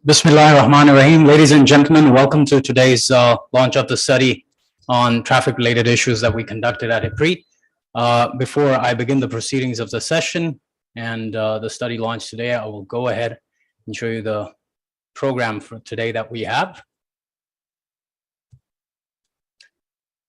Bismillah ar-Rahman ar-Rahim. Ladies and gentlemen, welcome to today's launch of the study on traffic-related issues that we conducted at IPRI. Before I begin the proceedings of the session and the study launch today, I will go ahead and show you the program for today that we have.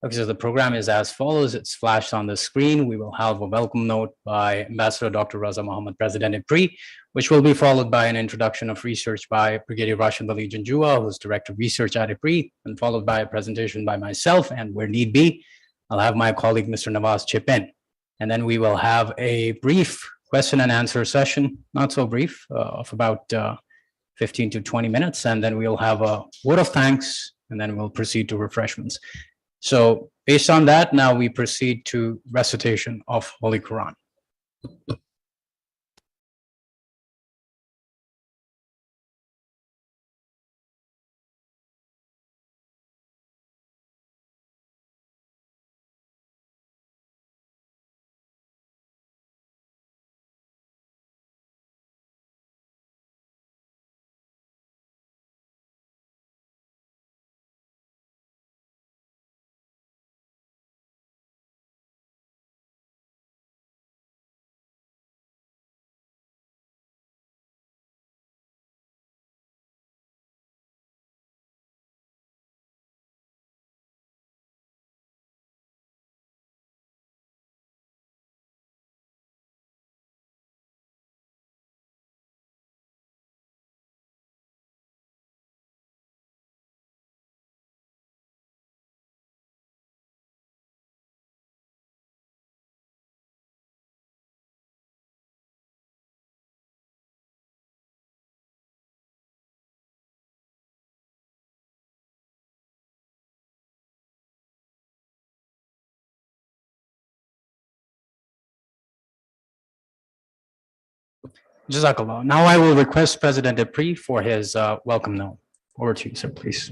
Okay, so the program is as follows. It's flashed on the screen. We will have a welcome note by Ambassador Dr. Raza Mohammed, President IPRI, which will be followed by an introduction of research by Brigadier Rashid Ali Janjua, who's Director of Research at IPRI, and followed by a presentation by myself, and where need be, I'll have my colleague, Mr. Nawaz, chip in. And then we will have a brief question and answer session, not so brief, of about 15 to 20 minutes, and then we'll have a word of thanks, and then we'll proceed to refreshments. So based on that, now we proceed to recitation of Holy Quran. Jazakallah. Now I will request President IPRI for his welcome note. Over to you, sir, please.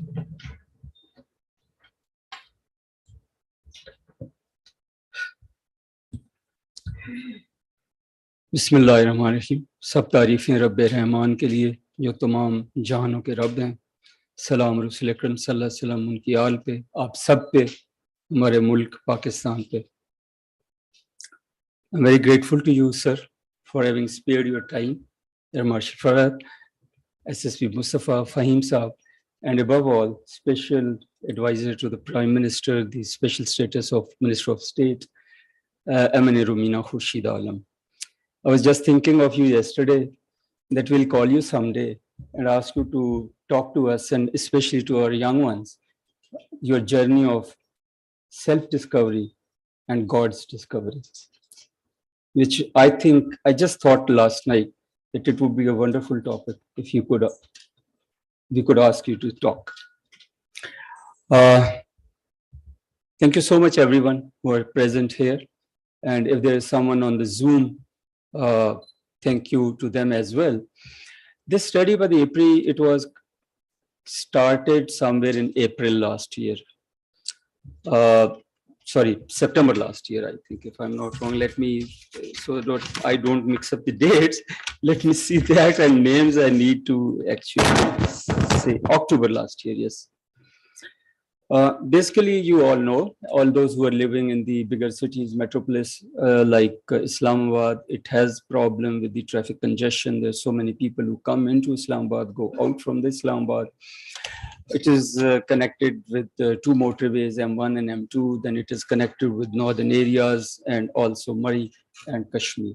बिस्मिल्लाहिर्रहमानिर्रहीम। सब तारीफ़ें रब्बे रहमान के लिए जो तमाम जहानों के रब हैं। सलाम रसूल अकरम सल्लल्लाहु अलैहि वसल्लम उनकी आल पे, आप सब पे, हमारे मुल्क पाकिस्तान पे। I'm very grateful to you, sir, for having spared your time. Air Marshal Farad, SSP Mustafa, Fahim Saab, and above all, special advisor to the Prime Minister, the special status of Minister of State, Amani Rumina Khurshid Alam. I was just thinking of you yesterday that we'll call you someday and ask you to talk to us, and especially to our young ones, your journey of self-discovery and God's discovery, which I think, I just thought last night that it would be a wonderful topic if you could, we could ask you to talk. Thank you so much, everyone who are present here. And if there is someone on the Zoom, thank you to them as well. This study by the IPRI, it was started somewhere in April last year. Sorry, September last year, I think, if I'm not wrong. Let me, so that I don't mix up the dates, let me see that, and names I need to actually say. October last year, yes. Basically, you all know, all those who are living in the bigger cities, metropolis, like Islamabad, it has problem with the traffic congestion. There's so many people who come into Islamabad, go out from the Islamabad. It is connected with two motorways, M1 and M2. Then it is connected with northern areas and also Murray and Kashmir.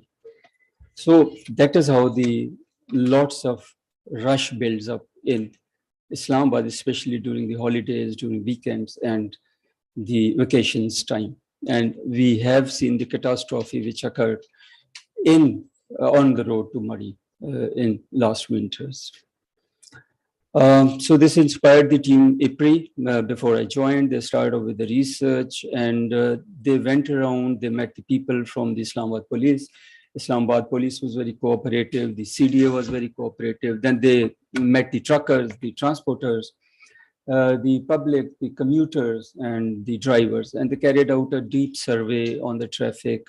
So that is how the lots of rush builds up in Islamabad, especially during the holidays, during weekends and the vacations time. And we have seen the catastrophe which occurred on the road to Murray in last winters. So this inspired the team IPRI. Before I joined, they started with the research, and they went around, they met the people from the Islamabad police. Islamabad police was very cooperative, the CDA was very cooperative. Then they met the truckers, the transporters, the public, the commuters, and the drivers. And they carried out a deep survey on the traffic,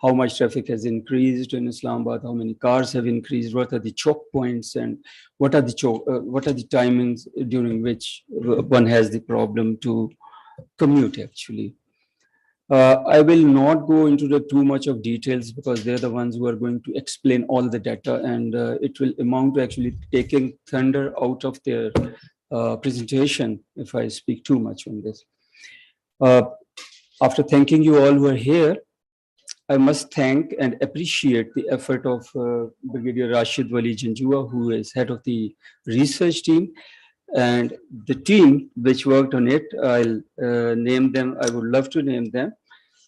how much traffic has increased in Islamabad, how many cars have increased, what are the choke points, and what are the timings during which one has the problem to commute actually. I will not go into the too much of details because they're the ones who are going to explain all the data, and it will amount to actually taking thunder out of their presentation if I speak too much on this. After thanking you all who are here, I must thank and appreciate the effort of Brigadier Rashid Wali Janjua, who is head of the research team, and the team which worked on it. I'll name them. I would love to name them.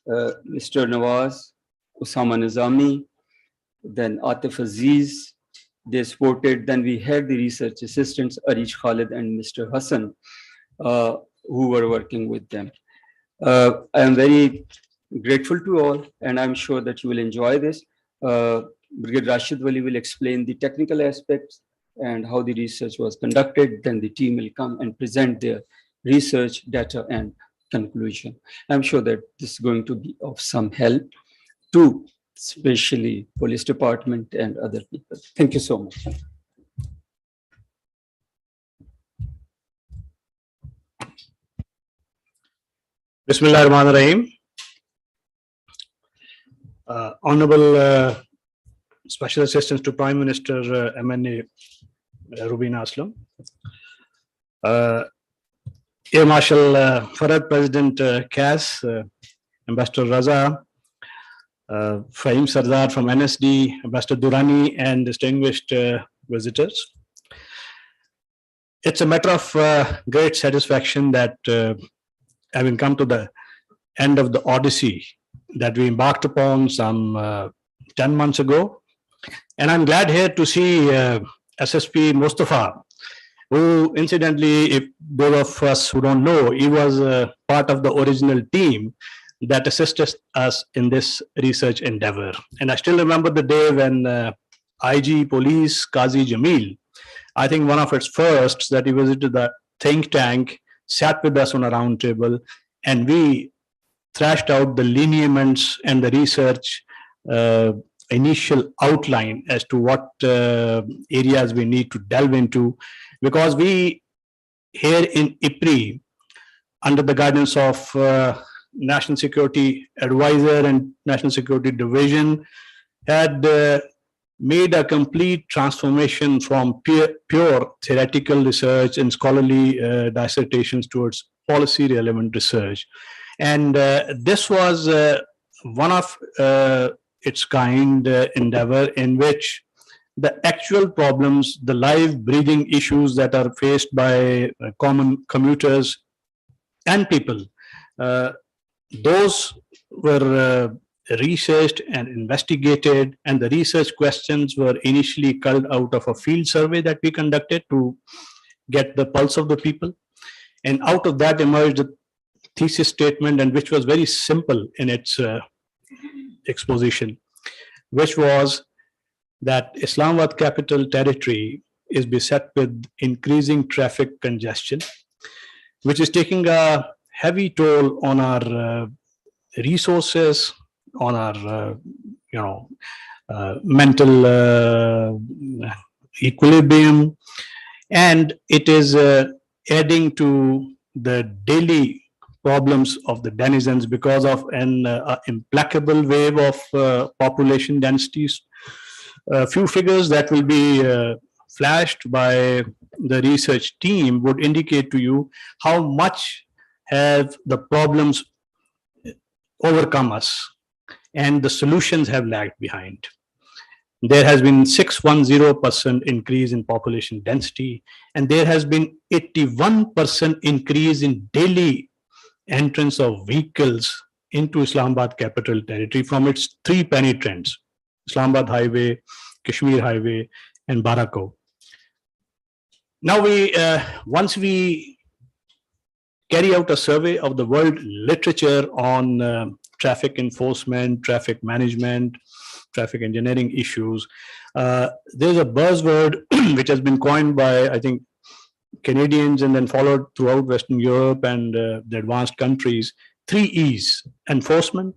Mr. Nawaz, Usama Nizami, then Atif Aziz. They supported. Then we had the research assistants, Arish Khalid and Mr. Hassan, who were working with them. I am very grateful to all, and I'm sure that you will enjoy this. Brigadier Rashid Wali will explain the technical aspects and how the research was conducted. Then the team will come and present their research, data, and conclusion. I'm sure that this is going to be of some help to especially police department and other people. Thank you so much. Bismillah ar-Rahman ar-Rahim. Honorable Special Assistant to Prime Minister MNA Rubina Aslam, Air Marshal Farad President CAS, Ambassador Raza, Fahim Sardar from NSD, Ambassador Durrani, and distinguished visitors. It's a matter of great satisfaction that having come to the end of the odyssey that we embarked upon some 10 months ago. And I'm glad here to see SSP Mustafa, who incidentally, if those of us who don't know, he was part of the original team that assisted us in this research endeavor. And I still remember the day when IG Police Qazi Jamil, I think one of its firsts, that he visited the think tank, sat with us on a round table, and we thrashed out the lineaments and the research initial outline as to what areas we need to delve into, because we here in IPRI, under the guidance of National Security Advisor and National Security Division, had made a complete transformation from pure theoretical research and scholarly dissertations towards policy relevant research. And this was one of its kind endeavor in which the actual problems, the live breathing issues that are faced by common commuters and people, those were researched and investigated, and the research questions were initially culled out of a field survey that we conducted to get the pulse of the people. And out of that emerged a thesis statement, and which was very simple in its exposition, which was that Islamabad Capital Territory is beset with increasing traffic congestion, which is taking a heavy toll on our resources, on our mental equilibrium, and it is adding to the daily problems of the denizens because of an implacable wave of population densities. A few figures that will be flashed by the research team would indicate to you how much have the problems overcome us and the solutions have lagged behind. There has been 610% increase in population density, and there has been 81% increase in daily entrance of vehicles into Islamabad Capital Territory from its three penetrants, Islamabad Highway, Kashmir Highway, and Barako. Now once we carry out a survey of the world literature on traffic enforcement, traffic management, traffic engineering issues, there's a buzzword which has been coined by, I think, Canadians and then followed throughout Western Europe and the advanced countries, 3 E's: enforcement,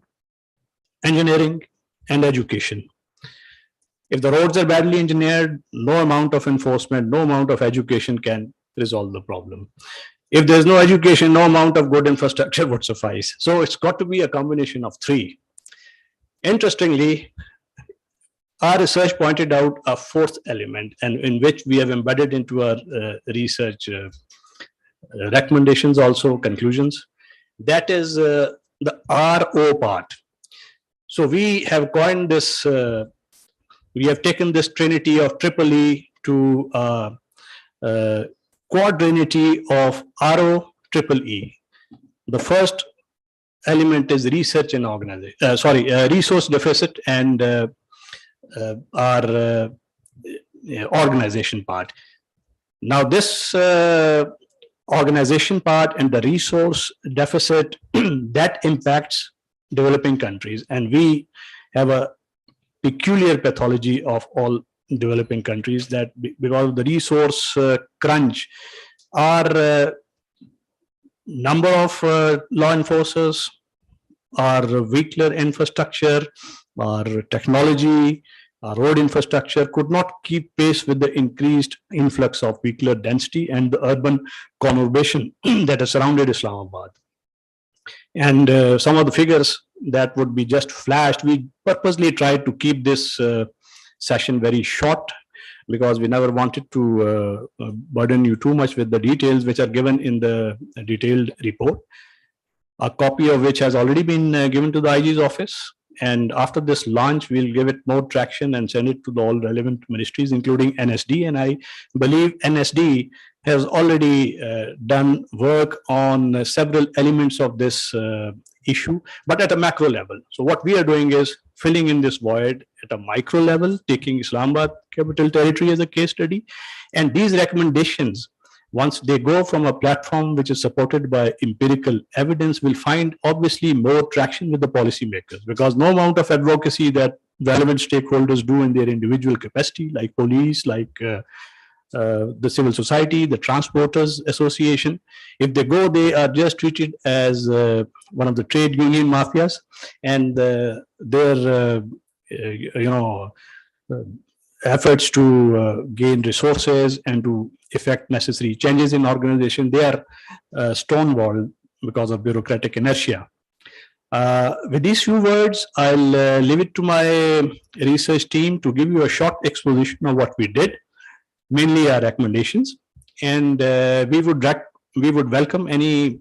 engineering, and education. If the roads are badly engineered, no amount of enforcement, no amount of education can resolve the problem. If there's no education, no amount of good infrastructure would suffice. So it's got to be a combination of three. Interestingly, our research pointed out a fourth element, and in which we have embedded into our research recommendations, also conclusions. That is the RO part. So we have coined this, we have taken this trinity of triple E to quadrinity of RO triple E. The first element is research and resource deficit and our organization part. Now this organization part and the resource deficit that impacts developing countries, and we have a peculiar pathology of all developing countries that because of the resource crunch, our number of law enforcers, our weaker infrastructure, our technology, our road infrastructure could not keep pace with the increased influx of vehicular density and the urban conurbation that has surrounded Islamabad. And some of the figures that would be just flashed, we purposely tried to keep this session very short because we never wanted to burden you too much with the details which are given in the detailed report, a copy of which has already been given to the IG's office. And after this launch, we'll give it more traction and send it to the all relevant ministries, including NSD. And I believe NSD has already done work on several elements of this issue, but at a macro level. So what we are doing is filling in this void at a micro level, taking Islamabad Capital Territory as a case study. And these recommendations, once they go from a platform which is supported by empirical evidence, will find obviously more traction with the policymakers, because no amount of advocacy that relevant stakeholders do in their individual capacity, like police, like the civil society, the transporters association, if they go, they are just treated as one of the trade union mafias, and their efforts to gain resources and to effect necessary changes in organization, they are stonewalled because of bureaucratic inertia. With these few words, I'll leave it to my research team to give you a short exposition of what we did, mainly our recommendations, and we would welcome any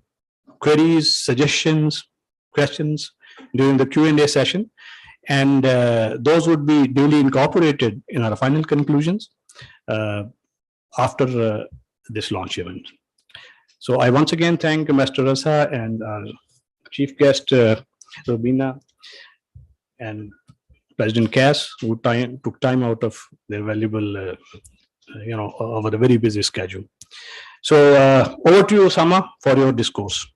queries, suggestions, questions during the Q&A session, and those would be duly incorporated in our final conclusions after this launch event. So I once again thank Mr. Rasa and our chief guest, Robina, and President Cass, who took time out of their valuable, over the very busy schedule. So over to you, Osama, for your discourse.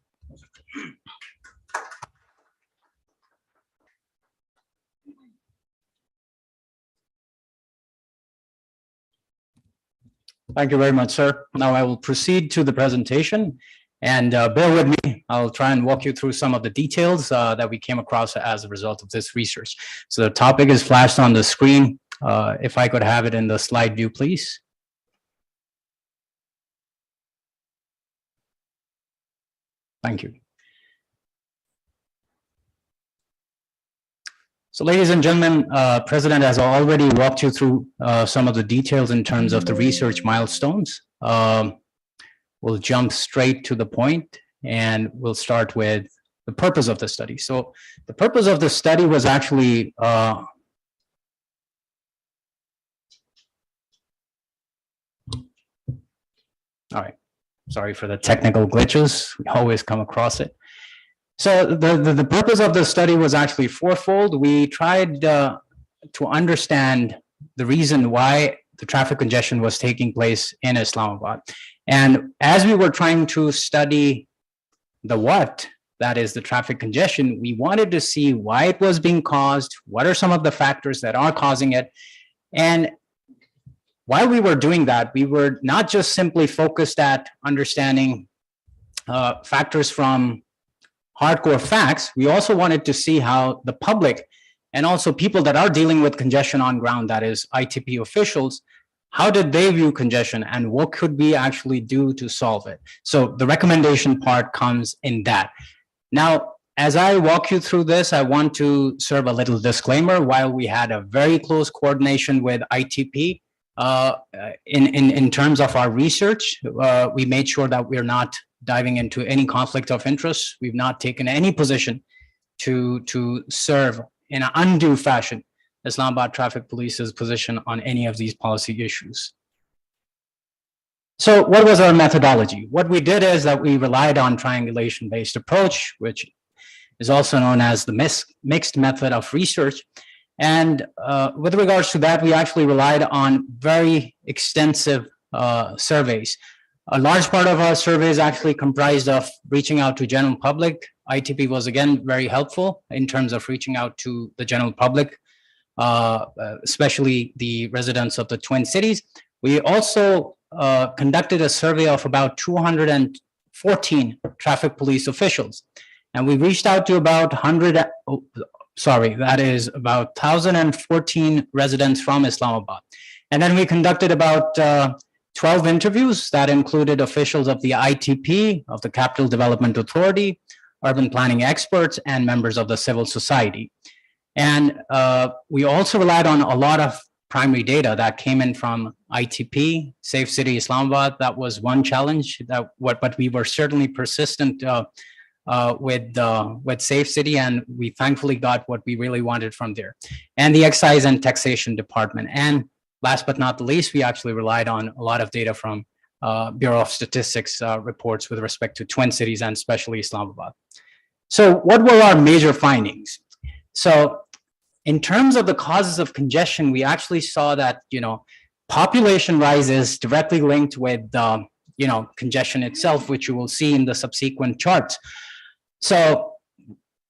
Thank you very much, sir. Now I will proceed to the presentation, and bear with me. I'll try and walk you through some of the details that we came across as a result of this research. So the topic is flashed on the screen. If I could have it in the slide view, please. Thank you. So ladies and gentlemen, President has already walked you through some of the details in terms of the research milestones. We'll jump straight to the point, and we'll start with the purpose of the study. So the purpose of the study was actually all right. Sorry for the technical glitches. We always come across it. So the purpose of the study was actually fourfold. We tried to understand the reason why the traffic congestion was taking place in Islamabad. And as we were trying to study the what, that is the traffic congestion, we wanted to see why it was being caused, what are some of the factors that are causing it. And while we were doing that, we were not just simply focused at understanding factors from hardcore facts. We also wanted to see how the public and also people that are dealing with congestion on ground, that is ITP officials, how did they view congestion and what could we actually do to solve it? So the recommendation part comes in that. Now, as I walk you through this, I want to serve a little disclaimer. While we had a very close coordination with ITP in terms of our research, we made sure that we're not diving into any conflict of interest. We've not taken any position to serve in an undue fashion Islamabad Traffic Police's position on any of these policy issues. So what was our methodology? What we did is that we relied on triangulation-based approach, which is also known as the mixed method of research. And with regards to that, we actually relied on very extensive surveys. A large part of our surveys actually comprised of reaching out to general public. ITP was again very helpful in terms of reaching out to the general public, especially the residents of the Twin Cities. We also conducted a survey of about 214 traffic police officials. And we reached out to about 1,014 residents from Islamabad. And then we conducted about 12 interviews that included officials of the ITP, of the Capital Development Authority, urban planning experts, and members of the civil society. And we also relied on a lot of primary data that came in from ITP, Safe City Islamabad. That was one challenge, but we were certainly persistent with Safe City, and we thankfully got what we really wanted from there. And the Excise and Taxation Department. And last but not the least, we actually relied on a lot of data from Bureau of Statistics reports with respect to Twin Cities and especially Islamabad. So what were our major findings? So in terms of the causes of congestion, we actually saw that, population rise is directly linked with, congestion itself, which you will see in the subsequent charts. So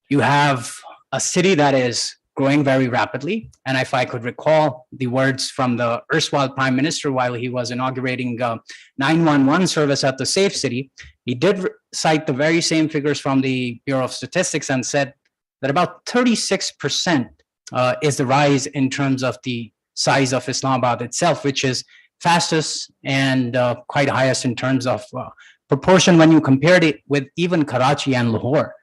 you have a city that is growing very rapidly. And if I could recall the words from the erstwhile Prime Minister while he was inaugurating 911 service at the Safe City, he did cite the very same figures from the Bureau of Statistics and said that about 36% is the rise in terms of the size of Islamabad itself, which is fastest and quite highest in terms of proportion when you compared it with even Karachi and Lahore.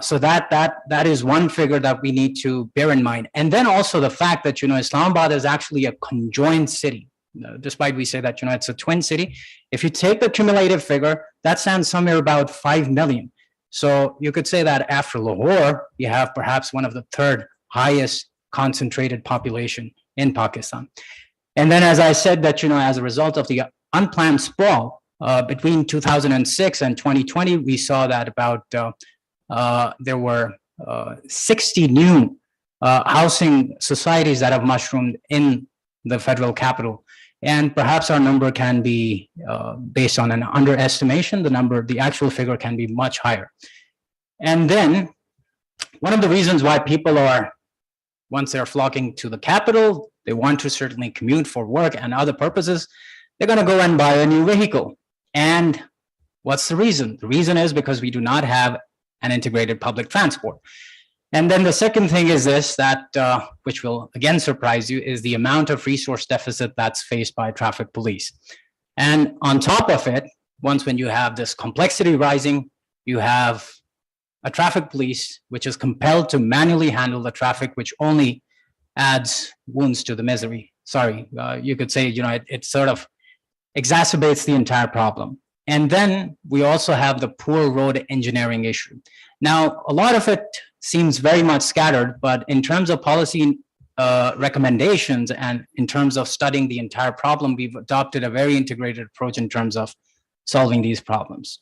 So that is one figure that we need to bear in mind. And then also the fact that, Islamabad is actually a conjoined city. Despite we say that, it's a twin city. If you take the cumulative figure, that stands somewhere about 5 million. So you could say that after Lahore, you have perhaps one of the third highest concentrated population in Pakistan. And then, as I said, that, as a result of the unplanned sprawl between 2006 and 2020, we saw that about there were 60 new housing societies that have mushroomed in the federal capital. And perhaps our number can be based on an underestimation. The actual figure can be much higher. And then one of the reasons why people are, once they're flocking to the capital, they want to certainly commute for work and other purposes, they're going to go and buy a new vehicle. And what's the reason? The reason is because we do not have an integrated public transport. And then the second thing is this, that which will again surprise you, is the amount of resource deficit that's faced by traffic police. And on top of it, when you have this complexity rising, you have a traffic police which is compelled to manually handle the traffic, which only adds wounds to the misery. Sorry, you could say, it sort of exacerbates the entire problem. And then we also have the poor road engineering issue. Now, a lot of it seems very much scattered, but in terms of policy recommendations and in terms of studying the entire problem, we've adopted a very integrated approach in terms of solving these problems.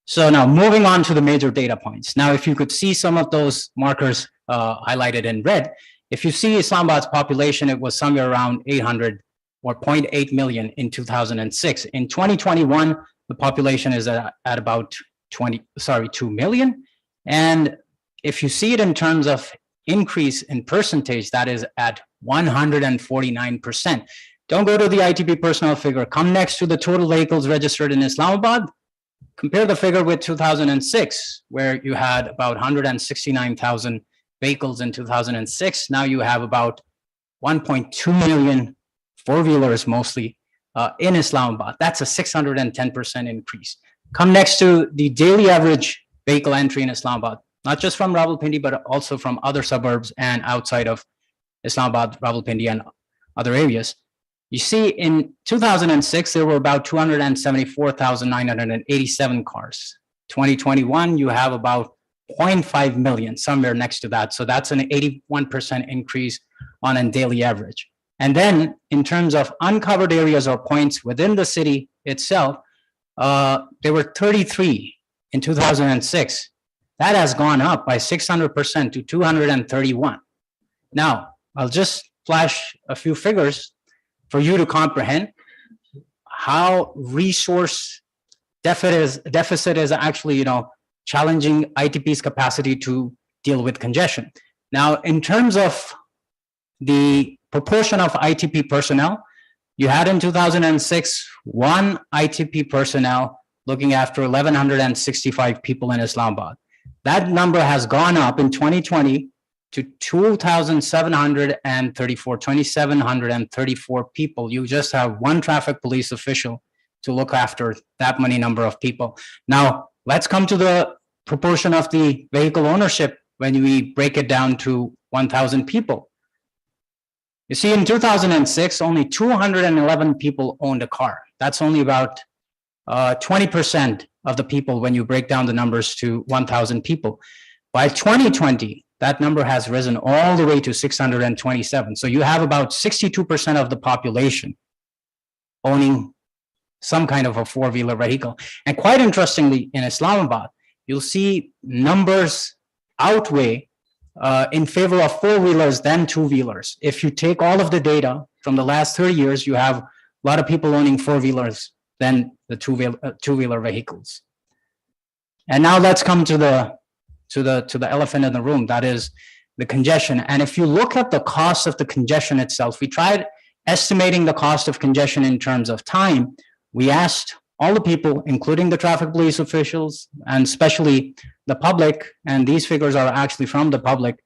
So now moving on to the major data points. Now, if you could see some of those markers highlighted in red, if you see Islamabad's population, it was somewhere around 800 or 0.8 million in 2006. In 2021, the population is at about 2 million. And if you see it in terms of increase in percentage, that is at 149%. Don't go to the ITP personnel figure. Come next to the total vehicles registered in Islamabad. Compare the figure with 2006, where you had about 169,000 vehicles in 2006. Now you have about 1.2 million four-wheelers mostly in Islamabad. That's a 610% increase. Come next to the daily average vehicle entry in Islamabad, not just from Rawalpindi, but also from other suburbs and outside of Islamabad, Rawalpindi, and other areas. You see, in 2006, there were about 274,987 cars. 2021, you have about 0.5 million, somewhere next to that. So that's an 81% increase on a daily average. And then in terms of uncovered areas or points within the city itself, there were 33 in 2006. That has gone up by 600% to 231. Now, I'll just flash a few figures for you to comprehend how resource deficit is actually, challenging ITP's capacity to deal with congestion. Now, in terms of the proportion of ITP personnel, you had in 2006, one ITP personnel looking after 1,165 people in Islamabad. That number has gone up in 2020 to 2,734 people. You just have one traffic police official to look after that many number of people. Now, let's come to the proportion of the vehicle ownership when we break it down to 1,000 people. You see, in 2006, only 211 people owned a car. That's only about 20% of the people when you break down the numbers to 1,000 people. By 2020, that number has risen all the way to 627. So you have about 62% of the population owning some kind of a four-wheeler vehicle. And quite interestingly, in Islamabad, you'll see numbers outweigh in favor of four-wheelers than two-wheelers. If you take all of the data from the last 30 years, you have a lot of people owning four-wheelers than the two-wheeler vehicles. And now let's come to the elephant in the room, that is the congestion. And if you look at the cost of the congestion itself, we tried estimating the cost of congestion in terms of time. We asked all the people, including the traffic police officials, and especially the public, and these figures are actually from the public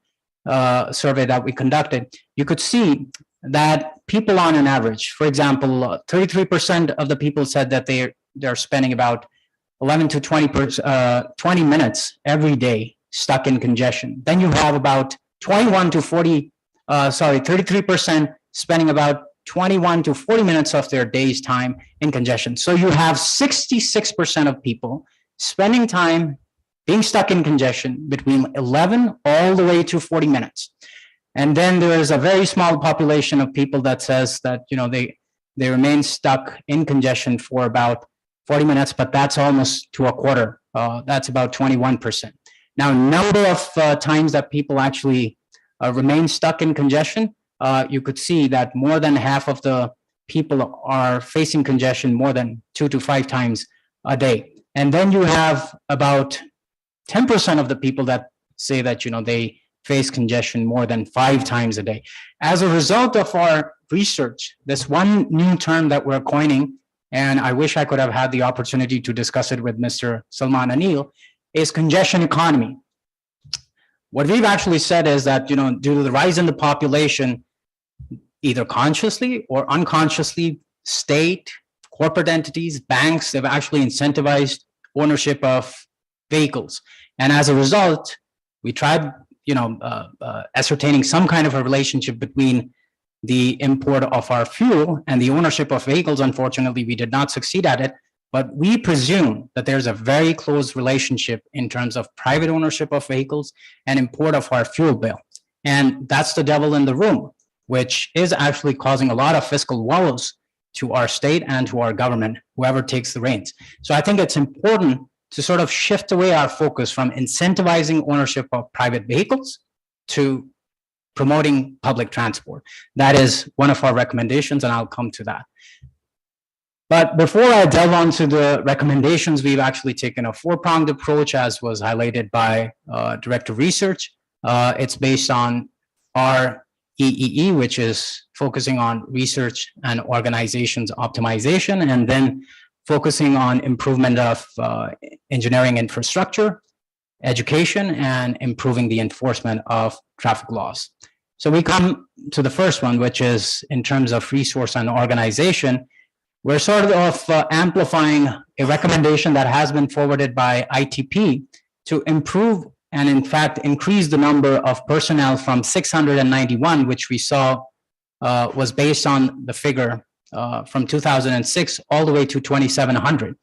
survey that we conducted. You could see that people on an average, for example, 33% of the people said that they're spending about 11 to 20 minutes every day stuck in congestion. Then you have about 33% spending about 21 to 40 minutes of their day's time in congestion. So you have 66% of people spending time being stuck in congestion between 11 all the way to 40 minutes. And then there is a very small population of people that says that, they remain stuck in congestion for about 40 minutes, but that's almost to a quarter. That's about 21%. Now, number of times that people actually remain stuck in congestion, you could see that more than half of the people are facing congestion more than 2 to 5 times a day. And then you have about 10% of the people that say that, they face congestion more than 5 times a day. As a result of our research, this one new term that we're coining, and I wish I could have had the opportunity to discuss it with Mr. Salman Anil, is congestion economy. What we've actually said is that, due to the rise in the population, either consciously or unconsciously, state, corporate entities, banks, they've actually incentivized ownership of vehicles. And as a result, we tried, ascertaining some kind of a relationship between the import of our fuel and the ownership of vehicles. Unfortunately, we did not succeed at it, but we presume that there's a very close relationship in terms of private ownership of vehicles and import of our fuel bill. And that's the devil in the room, which is actually causing a lot of fiscal woes to our state and to our government, whoever takes the reins. So I think it's important to sort of shift away our focus from incentivizing ownership of private vehicles to promoting public transport. That is one of our recommendations, and I'll come to that. But before I delve onto the recommendations, we've actually taken a 4-pronged approach, as was highlighted by Director of Research. It's based on our EEE, which is focusing on research and organizations optimization, and then focusing on improvement of engineering infrastructure, education, and improving the enforcement of traffic laws. So we come to the first one, which is in terms of resource and organization. We're sort of amplifying a recommendation that has been forwarded by ITP to improve and in fact increase the number of personnel from 691, which we saw was based on the figure from 2006 all the way to 2,700.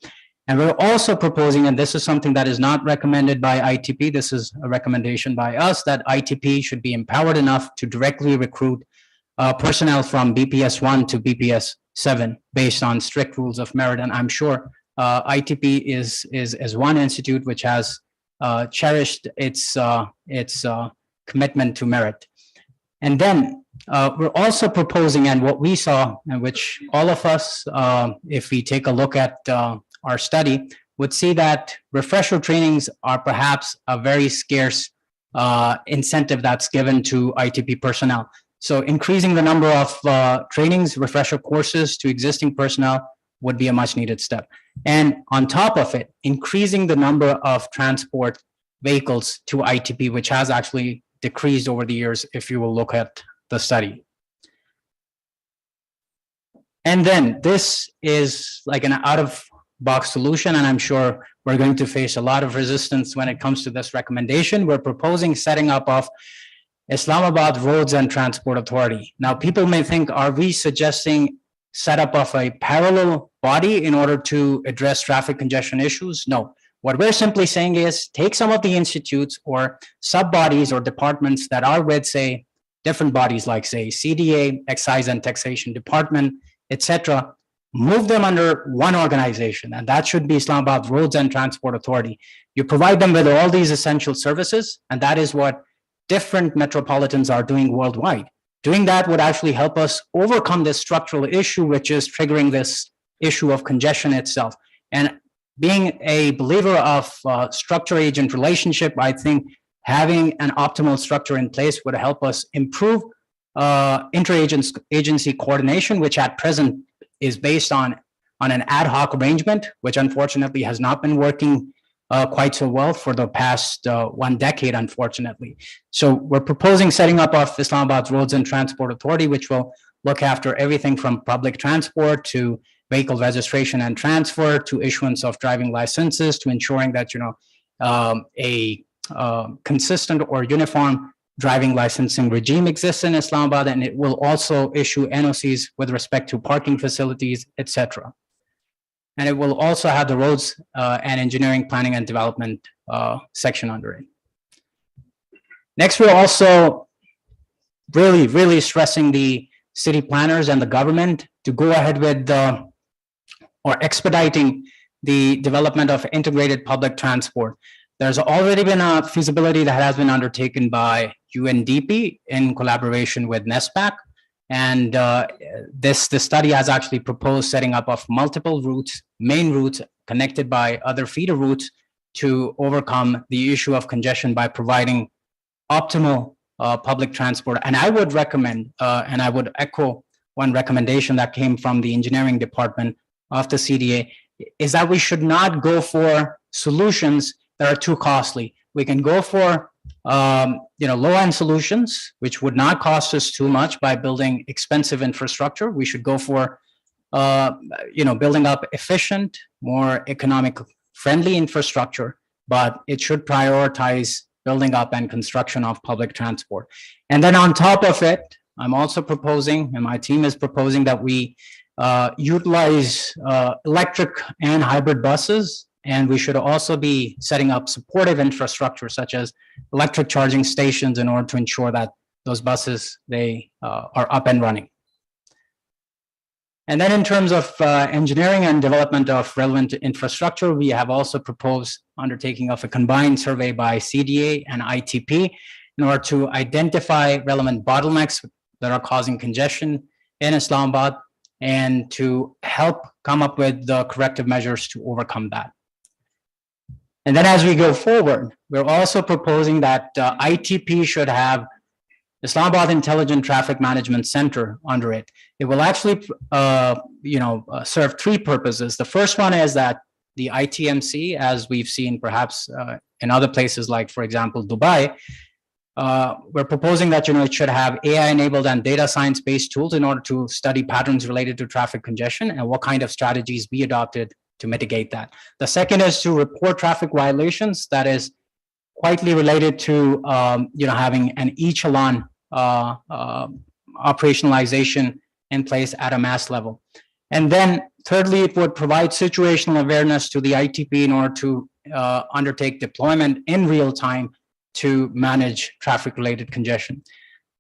And we're also proposing, and this is something that is not recommended by ITP, this is a recommendation by us, that ITP should be empowered enough to directly recruit personnel from BPS 1 to BPS 7 based on strict rules of merit. And I'm sure ITP is one institute which has cherished its commitment to merit. And then we're also proposing, and what we saw, and which all of us, if we take a look at our study, would see that refresher trainings are perhaps a very scarce incentive that's given to ITP personnel. So increasing the number of trainings, refresher courses to existing personnel would be a much needed step. And on top of it, increasing the number of transport vehicles to ITP, which has actually decreased over the years if you will look at the study. And then this is like an out-of-box solution, and I'm sure we're going to face a lot of resistance when it comes to this recommendation. We're proposing setting up of Islamabad Roads and Transport Authority. Now, people may think, are we suggesting setup of a parallel body in order to address traffic congestion issues? No. What we're simply saying is take some of the institutes or sub-bodies or departments that are with, say, different bodies like, say, CDA, Excise and Taxation Department, etc., move them under one organization, and that should be Islamabad Roads and Transport Authority. You provide them with all these essential services, and that is what different metropolitans are doing worldwide. Doing that would actually help us overcome this structural issue, which is triggering this issue of congestion itself. And being a believer of structure-agent relationship, I think having an optimal structure in place would help us improve interagency coordination, which at present is based on an ad hoc arrangement, which unfortunately has not been working quite so well for the past 1 decade, unfortunately. So we're proposing setting up of Islamabad Roads and Transport Authority, which will look after everything from public transport to vehicle registration and transfer to issuance of driving licenses to ensuring that, a consistent or uniform driving licensing regime exists in Islamabad, and it will also issue NOCs with respect to parking facilities, etc. And it will also have the roads and engineering planning and development section under it. Next, we're also really stressing the city planners and the government to go ahead with or expediting the development of integrated public transport. There's already been a feasibility that has been undertaken by UNDP in collaboration with NESPAC. And this study has actually proposed setting up of multiple routes, main routes connected by other feeder routes to overcome the issue of congestion by providing optimal public transport. And I would recommend, and I would echo one recommendation that came from the engineering department of the CDA, is that we should not go for solutions that are too costly. We can go for low-end solutions, which would not cost us too much by building expensive infrastructure. We should go for, building up efficient, more economic-friendly infrastructure, but it should prioritize building up and construction of public transport. And then on top of it, I'm also proposing, and my team is proposing, that we utilize electric and hybrid buses. And we should also be setting up supportive infrastructure such as electric charging stations in order to ensure that those buses, they are up and running. And then in terms of engineering and development of relevant infrastructure, we have also proposed undertaking of a combined survey by CDA and ITP in order to identify relevant bottlenecks that are causing congestion in Islamabad and to help come up with the corrective measures to overcome that. And then as we go forward, we're also proposing that ITP should have Islamabad Intelligent Traffic Management Center under it. It will actually, serve three purposes. The first one is that the ITMC, as we've seen perhaps in other places like, for example, Dubai, we're proposing that, it should have AI-enabled and data science-based tools in order to study patterns related to traffic congestion and what kind of strategies be adopted to mitigate that. The second is to report traffic violations. That is quietly related to, having an e-Challan operationalization in place at a mass level. And then thirdly, it would provide situational awareness to the ITP in order to undertake deployment in real time to manage traffic-related congestion.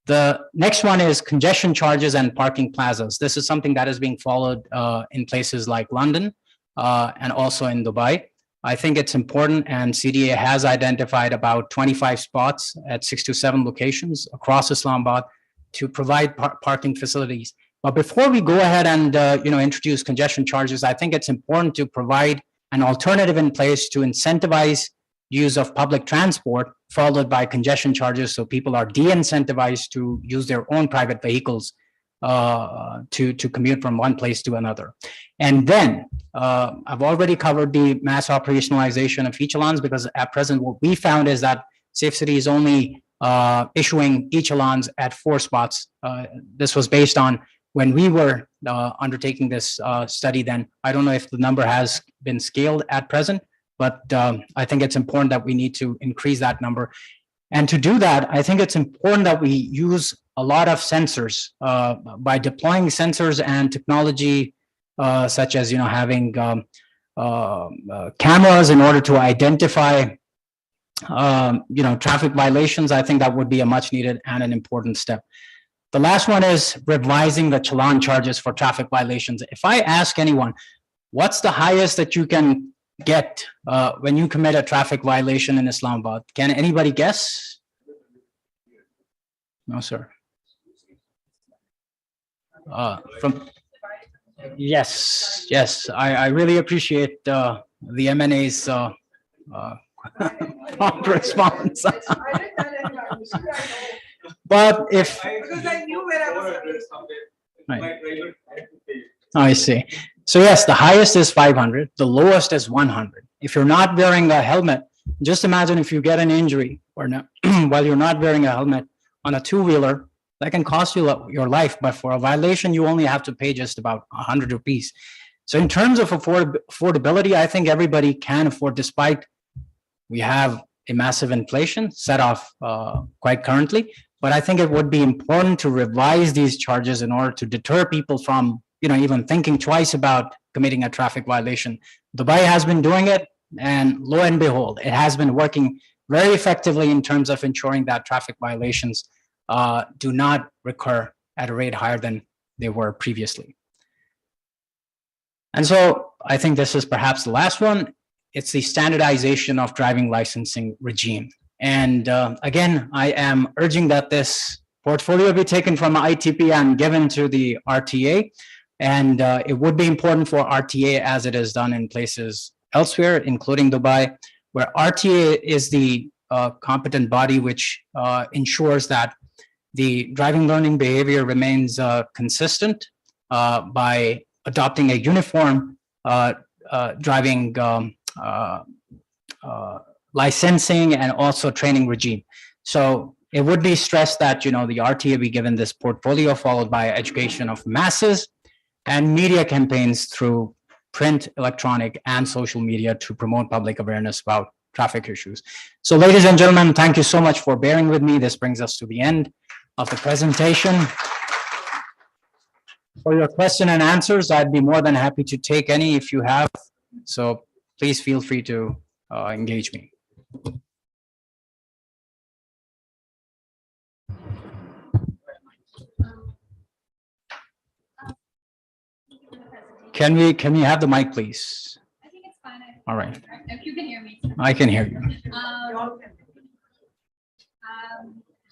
The next one is congestion charges and parking plazas. This is something that is being followed in places like London and also in Dubai. I think it's important, and CDA has identified about 25 spots at 6 to 7 locations across Islamabad to provide parking facilities. But before we go ahead and introduce congestion charges, I think it's important to provide an alternative in place to incentivize use of public transport, followed by congestion charges, so people are de-incentivized to use their own private vehicles to commute from one place to another. And then I've already covered the mass operationalization of e-Challans, because at present what we found is that Safe City is only issuing e-Challans at 4 spots. This was based on when we were undertaking this study then. I don't know if the number has been scaled at present, but I think it's important that we need to increase that number. And to do that, I think it's important that we use a lot of sensors by deploying sensors and technology such as having cameras in order to identify traffic violations. I think that would be a much needed and an important step. The last one is revising the Challan charges for traffic violations. If I ask anyone, what's the highest that you can get when you commit a traffic violation in Islamabad? Can anybody guess? No, sir. Yes. I really appreciate the MNA's prompt response. But if because I knew where I was right. I see. So yes, the highest is 500, the lowest is 100. If you're not wearing a helmet, just imagine if you get an injury or not while you're not wearing a helmet on a two-wheeler, that can cost you your life. But for a violation, you only have to pay just about 100 rupees. So in terms of affordability, I think everybody can afford, despite we have a massive inflation set off quite currently. But I think it would be important to revise these charges in order to deter people from, even thinking twice about committing a traffic violation. Dubai has been doing it, and lo and behold, it has been working very effectively in terms of ensuring that traffic violations do not recur at a rate higher than they were previously. And so I think this is perhaps the last one. It's the standardization of driving licensing regime. And again, I am urging that this portfolio be taken from ITP and given to the RTA. And it would be important for RTA, as it is done in places elsewhere, including Dubai, where RTA is the competent body which ensures that the driving learning behavior remains consistent by adopting a uniform driving licensing and also training regime. So it would be stressed that, the RTA be given this portfolio, followed by education of masses and media campaigns through print, electronic, and social media to promote public awareness about traffic issues. So ladies and gentlemen, thank you so much for bearing with me. This brings us to the end of the presentation. For your question and answers, I'd be more than happy to take any if you have. So please feel free to engage me. Can we have the mic, please? I think it's fine. All right. If you can hear me. I can hear you.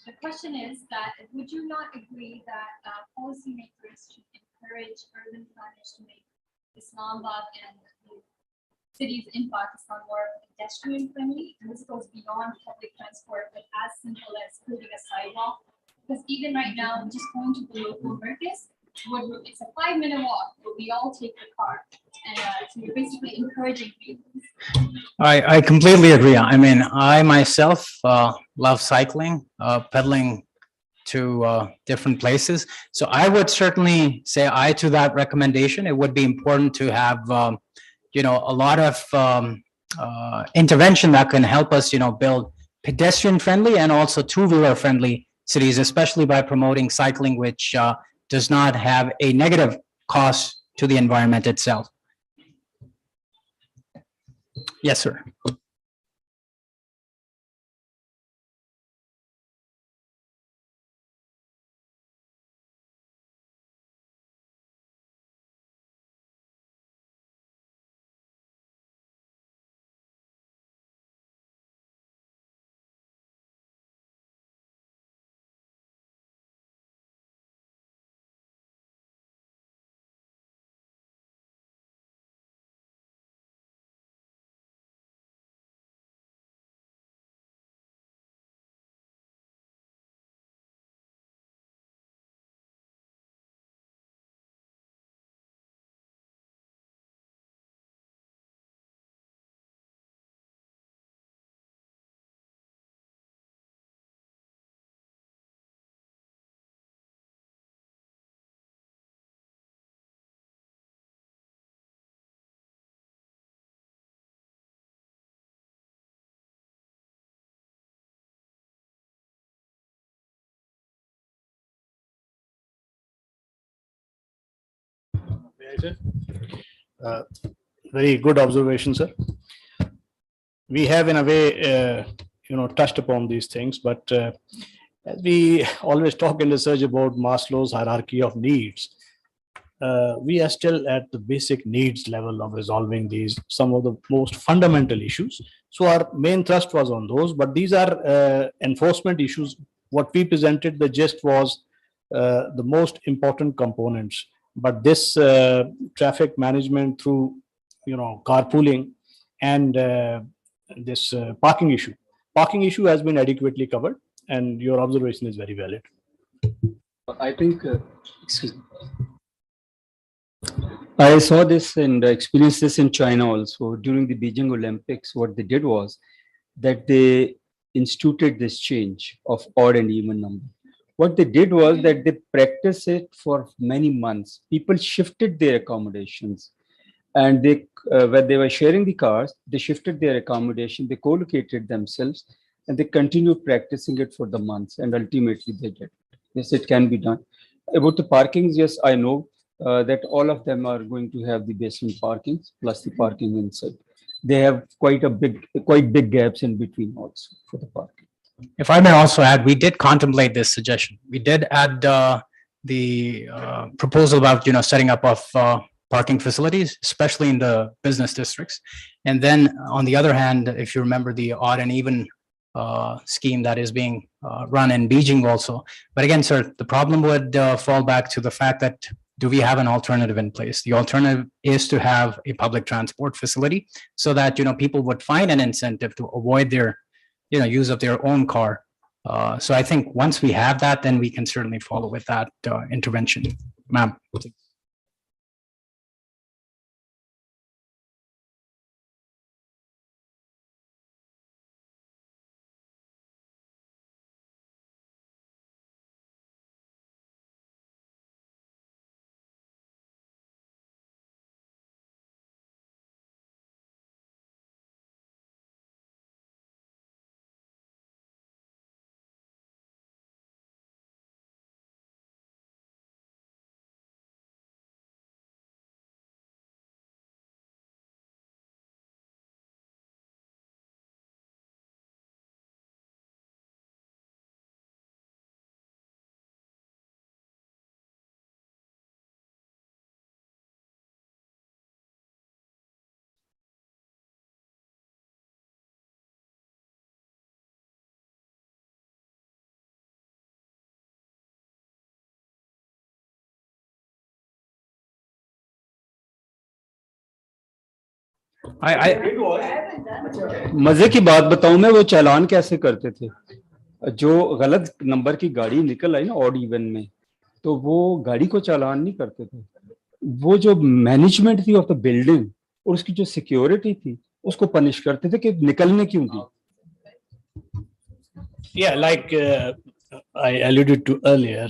The question is that would you not agree that policymakers should encourage urban planners to make Islamabad and the cities in Pakistan more pedestrian friendly? And this goes beyond public transport, but as simple as building a sidewalk. Because even right now, just going to the local markets, it's a 5-minute walk, but we all take the car. And so you're basically encouraging vehicles. I completely agree. I mean, I myself love cycling, pedaling to different places. So I would certainly say aye to that recommendation. It would be important to have, you know, a lot of intervention that can help us, you know, build pedestrian friendly and also two-wheeler friendly cities, especially by promoting cycling, which does not have a negative cost to the environment itself. Yes, sir. Uh, Very good observation, sir. We have in a way, you know, touched upon these things, but as we always talk in research about Maslow's hierarchy of needs, we are still at the basic needs level of resolving these, some of the most fundamental issues. So our main thrust was on those, but these are enforcement issues. What we presented, the gist was the most important components. But this traffic management through, you know, carpooling and this parking issue has been adequately covered, and your observation is very valid. I think, excuse me. I saw this and experienced this in China also. During the Beijing Olympics, what they did was that they instituted this change of odd and even number. What they did was that they practiced it for many months. People shifted their accommodations, and they, when they were sharing the cars, they shifted their accommodation, they co-located themselves, and they continued practicing it for the months, and ultimately they did. Yes, it can be done. About the parkings, yes, I know that all of them are going to have the basement parkings plus the parking inside. They have quite big gaps in between also for the parking. If I may also add, we did contemplate this suggestion. We did add the proposal about, you know, setting up of parking facilities, especially in the business districts. And then on the other hand, if you remember the odd and even scheme that is being run in Beijing also. But again, sir, the problem would fall back to the fact that, do we have an alternative in place? The alternative is to have a public transport facility so that, you know, people would find an incentive to avoid their, you know, use of their own car. So I think once we have that, then we can certainly follow with that intervention. Ma'am. मजे की बात बताऊं मैं, वो चालान कैसे करते थे? जो गलत नंबर की गाड़ी निकल आई ना ऑड इवन में, तो वो गाड़ी को चालान नहीं करते थे, वो जो मैनेजमेंट थी ऑफ द बिल्डिंग और उसकी जो सिक्योरिटी थी उसको पनिश करते थे कि निकलने क्यों दी. Yeah, like I alluded to earlier,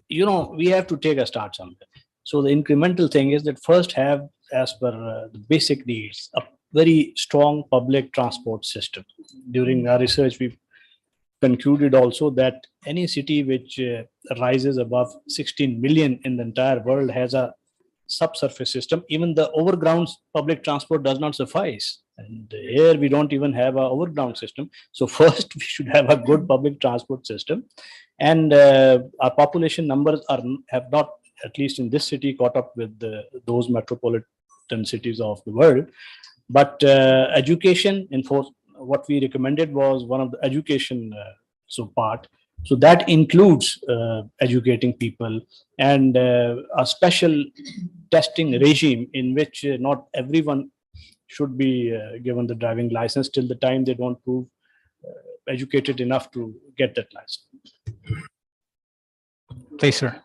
we have to take a start somewhere. So the incremental thing is that first have, as per the basic needs, a very strong public transport system. During our research, we concluded also that any city which rises above 16 million in the entire world has a subsurface system. Even the overground public transport does not suffice. And here we don't even have a overground system. So first we should have a good public transport system. And our population numbers have not, at least in this city, caught up with those metropolitan cities of the world. But education, what we recommended was one of the education part. So that includes educating people and a special testing regime in which not everyone should be given the driving license till the time they don't prove educated enough to get that license. Please, sir.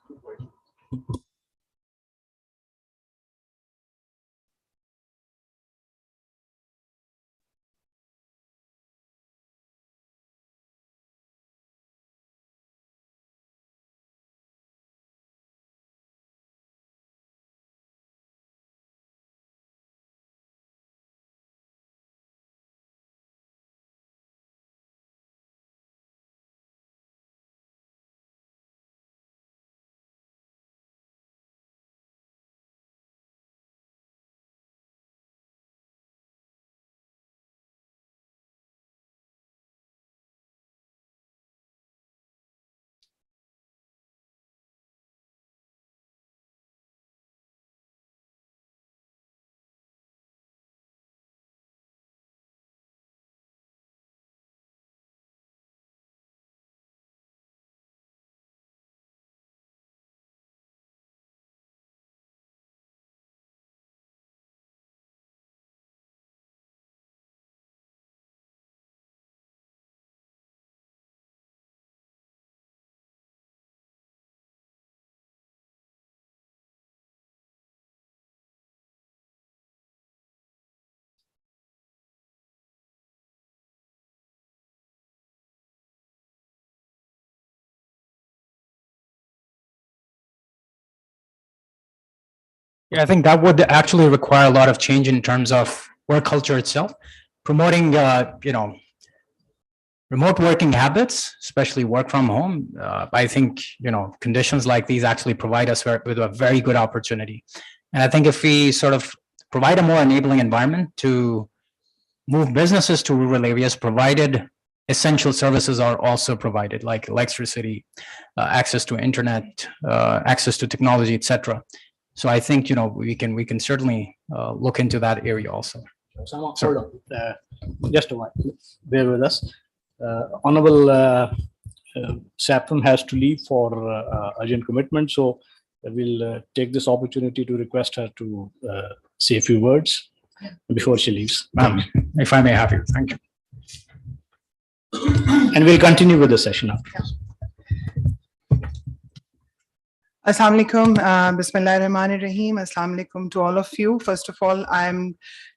Yeah, I think that would actually require a lot of change in terms of work culture itself, promoting, remote working habits, especially work from home. I think, conditions like these actually provide us with a very good opportunity. And I think if we sort of provide a more enabling environment to move businesses to rural areas, provided essential services are also provided, like electricity, access to internet, access to technology, etc. So I think, we can certainly look into that area also. Hold on. Just a while. Bear with us. Honorable Saffron has to leave for urgent commitment, so we'll take this opportunity to request her to say a few words before she leaves. If I may have you, thank you. And we'll continue with the session after this. Assalamu alaikum, Bismillah ar-Rahman ar-Rahim. Assalamu alaikum to all of you. First of all, I'm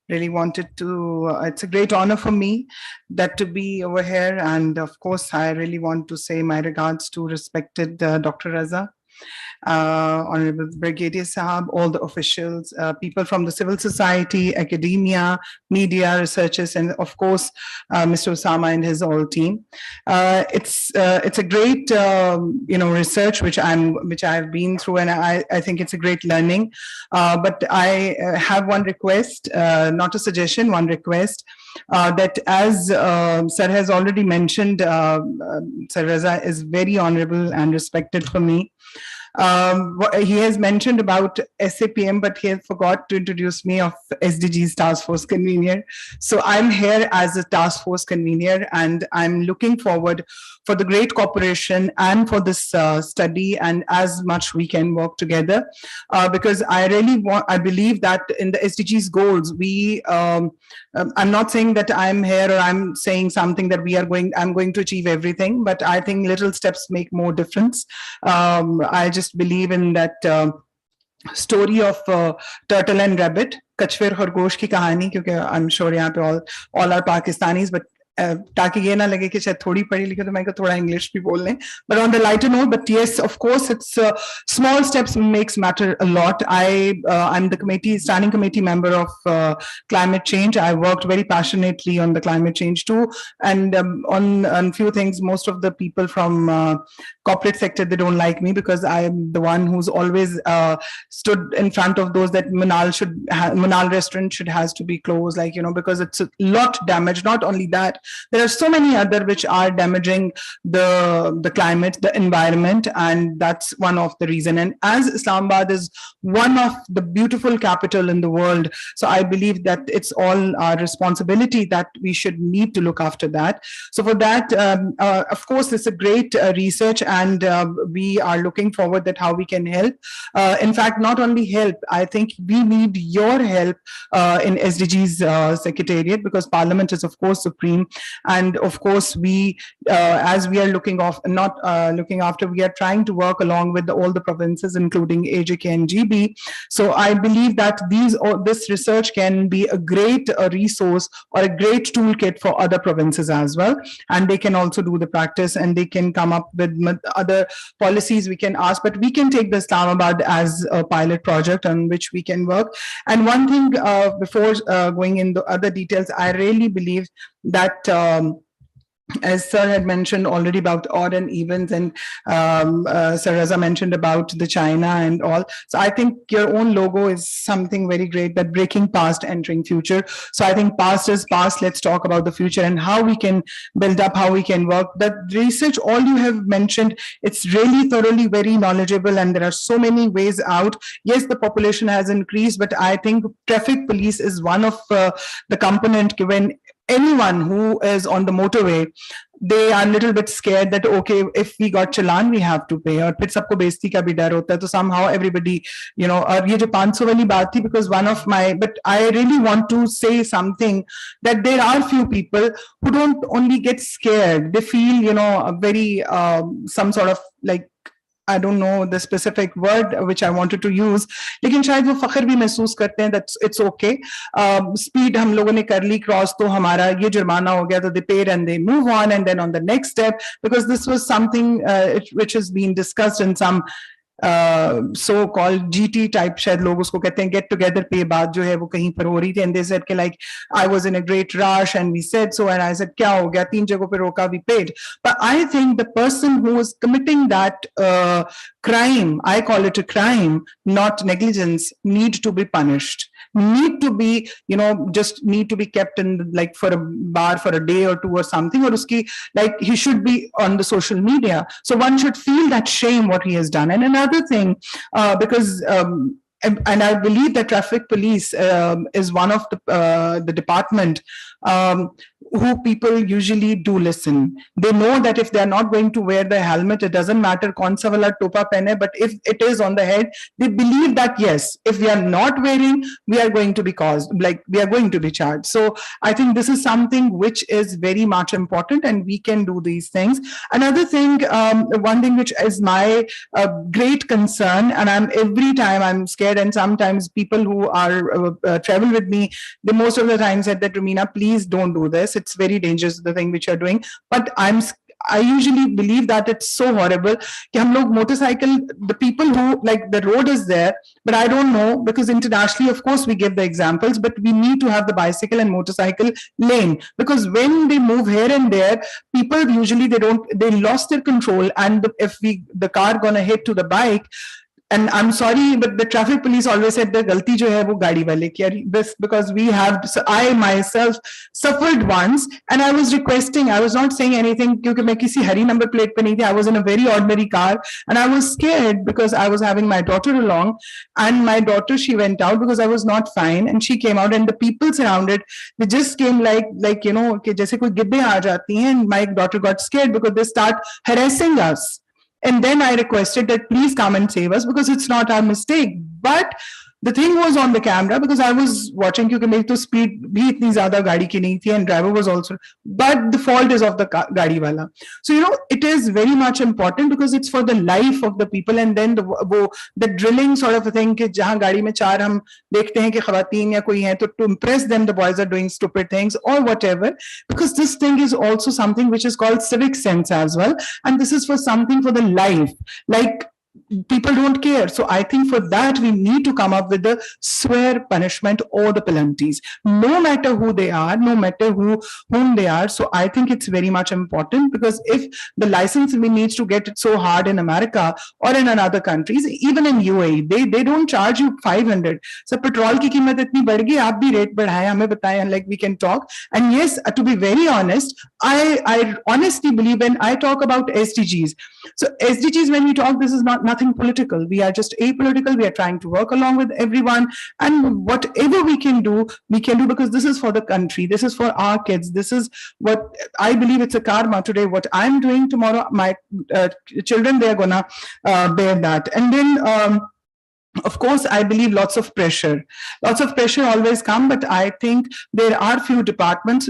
really wanted to, it's a great honor for me that to be over here. And of course, I really want to say my regards to respected Dr. Raza, Honorable Brigadier Sahab, all the officials, people from the civil society, academia, media, researchers, and of course, Mr. Osama and his whole team. It's a great, research which I've been through, and I think it's a great learning. But I have one request, not a suggestion, one request. That as Sir has already mentioned, Sir Raza is very honorable and respected for me. He has mentioned about SAPM, but he has forgot to introduce me of SDGs Task Force Convener. So I'm here as a Task Force Convener, and I'm looking forward for the great cooperation and for this study and as much we can work together, because I believe that in the SDGs goals, I'm not saying that I'm here or I'm saying something that I'm going to achieve everything, but I think little steps make more difference. I just believe in that story of turtle and rabbit, कछुए और खरगोश की कहानी, क्योंकि I'm sure यहाँ पे all are Pakistanis, but ताकि ये ना लगे कि शायद थोड़ी पढ़ी लिखी तो मैं थोड़ा इंग्लिश भी बोल लें. But on the lighter note, but yes, of course, it's small steps makes matter a lot. I'm the standing committee member of climate change. I worked very passionately on the climate change too, and on few things. Most of the people from corporate sector, they don't like me because I am the one who's always stood in front of those that Manal restaurant has to be closed, like, because it's a lot damaged. Not only that, there are so many other which are damaging the climate, the environment, and that's one of the reason. And as Islamabad is one of the beautiful capital in the world, so I believe that it's all our responsibility that we should need to look after that. So for that, of course, it's a great research, and we are looking forward that how we can help. In fact, not only help, I think we need your help in SDGs Secretariat, because Parliament is of course supreme. And of course, we, as we are looking after, we are trying to work along with all the provinces, including AJK and GB. So I believe that this research can be a great resource or a great toolkit for other provinces as well. And they can also do the practice, and they can come up with other policies we can ask, but we can take the Islamabad as a pilot project on which we can work. And one thing before going into other details, I really believe that as Sir had mentioned already about odd and evens, and Sir Raza mentioned about the China and all. So I think your own logo is something very great, that breaking past, entering future. So I think past is past. Let's talk about the future and how we can build up, how we can work. That research, all you have mentioned, it's really thoroughly very knowledgeable, and there are so many ways out. Yes, the population has increased, but I think traffic police is one of the component. When anyone who is on the motorway, they are a little bit scared that, okay, if we got challan, we have to pay. और फिर सबको बेइज्जती का भी डर होता है, तो somehow everybody, और ये जो 500 वाली बात थी, because but I really want to say something, that there are few people who don't only get scared, they feel, a very, some sort of like, I don't know the specific word which I wanted to use, लेकिन शायद वो फख्र भी महसूस करते हैं that it's okay. Speed हम लोगों ने कर ली cross, तो हमारा ये जुर्माना हो गया, तो they pay and they move on, and then on the next step, because this was something which has been discussed in some so-called GT type, शायद लोग उसको कहते हैं get together पे बात जो है वो कहीं पर हो रही थी, and they said कि like I was in a great rush and we said so, and I said क्या हो गया, 3 जगहों पे रोका, we paid. But I think the person who is committing that crime, I call it a crime, not negligence, need to be punished, need to be, just need to be kept in like for a bar for a day or two or something, or uski, like he should be on the social media. So one should feel that shame what he has done. And another thing, because and I believe that traffic police is one of the department who people usually do listen. They know that if they're not going to wear the helmet, it doesn't matter kaun sa wala topa pehne, but if it is on the head, they believe that yes, if we are not wearing, we are going to be we are going to be charged. So I think this is something which is very much important, and we can do these things. Another thing, one thing which is my great concern, and every time I'm scared, and sometimes people who are travel with me, they most of the time said that, Rumina, please don't do this. It's very dangerous, the thing which you're doing. But I usually believe that it's so horrible कि हम लोग motorcycle, the people who, like, the road is there, but I don't know, because internationally, of course, we give the examples, but we need to have the bicycle and motorcycle lane, because when they move here and there, people usually, they lost their control, and if the car gonna hit to the bike, and I'm sorry, but the traffic police always said the galti jo hai wo gaadi wale ki, this because we have, so I myself suffered once, and I was requesting, I was not saying anything kyunki main kisi hari number plate pe nahi thi, I was in a very ordinary car, and I was scared because I was having my daughter along, and my daughter, she went out because I was not fine, and she came out, and the people surrounded, they just came like you know कि जैसे कोई गिद्धे आ जाती हैं, and my daughter got scared because they start harassing us. And then I requested that please come and save us because it's not our mistake. But the thing was on the camera because I was watching क्योंकि मेरी तो speed भी इतनी ज़्यादा गाड़ी की नहीं थी, and driver was also, but the fault is of the गाड़ी वाला. So you know it is very much important because it's for the life of the people, and then the drilling sort of a thing कि जहाँ गाड़ी में चार हम देखते हैं कि ख़वातीन या कोई हैं, तो to impress them the boys are doing stupid things or whatever, because this thing is also something which is called civic sense as well, and this is for something for the life, like people don't care. So I think for that we need to come up with the swear punishment or the penalties, no matter who they are, no matter whom they are. So I think it's very much important, because if the license we needs to get it so hard in America or in other countries, even in UAE, they don't charge you 500. So petrol ki कीमत इतनी बढ़ गई, आप भी rate बढ़ाएं, हमें बताएं, like we can talk. And yes, to be very honest, I honestly believe when I talk about SDGs. So SDGs, when we talk, this is nothing political. We are just apolitical. We are trying to work along with everyone, and whatever we can do because this is for the country. This is for our kids. This is what I believe. It's a karma today. What I'm doing tomorrow, my children, they're gonna bear that. And then of course, I believe lots of pressure always come, but I think there are few departments,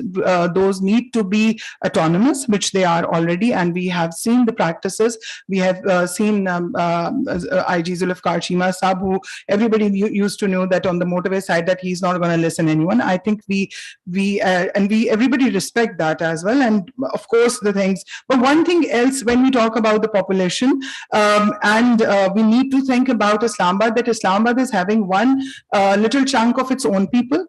those need to be autonomous, which they are already, and we have seen the practices. We have seen IG Zulfikar Chima Sahab, who everybody used to know that on the motorway side that he's not going to listen to anyone. I think everybody respect that as well, and of course the things. But one thing else, when we talk about the population, we need to think about Islamabad, that Islamabad is having one little chunk of its own people.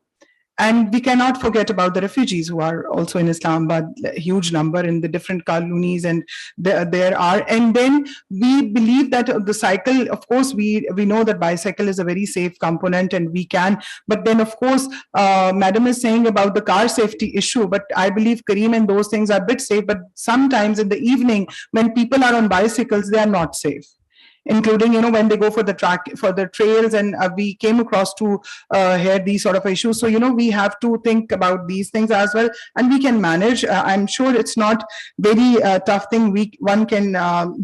And we cannot forget about the refugees who are also in Islamabad, a huge number in the different colonies, and there are. And then we believe that the cycle, of course, we know that bicycle is a very safe component, and we can. But then, of course, Madam is saying about the car safety issue. But I believe Kareem and those things are a bit safe. But sometimes in the evening, when people are on bicycles, they are not safe. Including, you know, when they go for the trails, and we came across to here these sort of issues. So, you know, we have to think about these things as well, and we can manage. I'm sure it's not very tough thing one can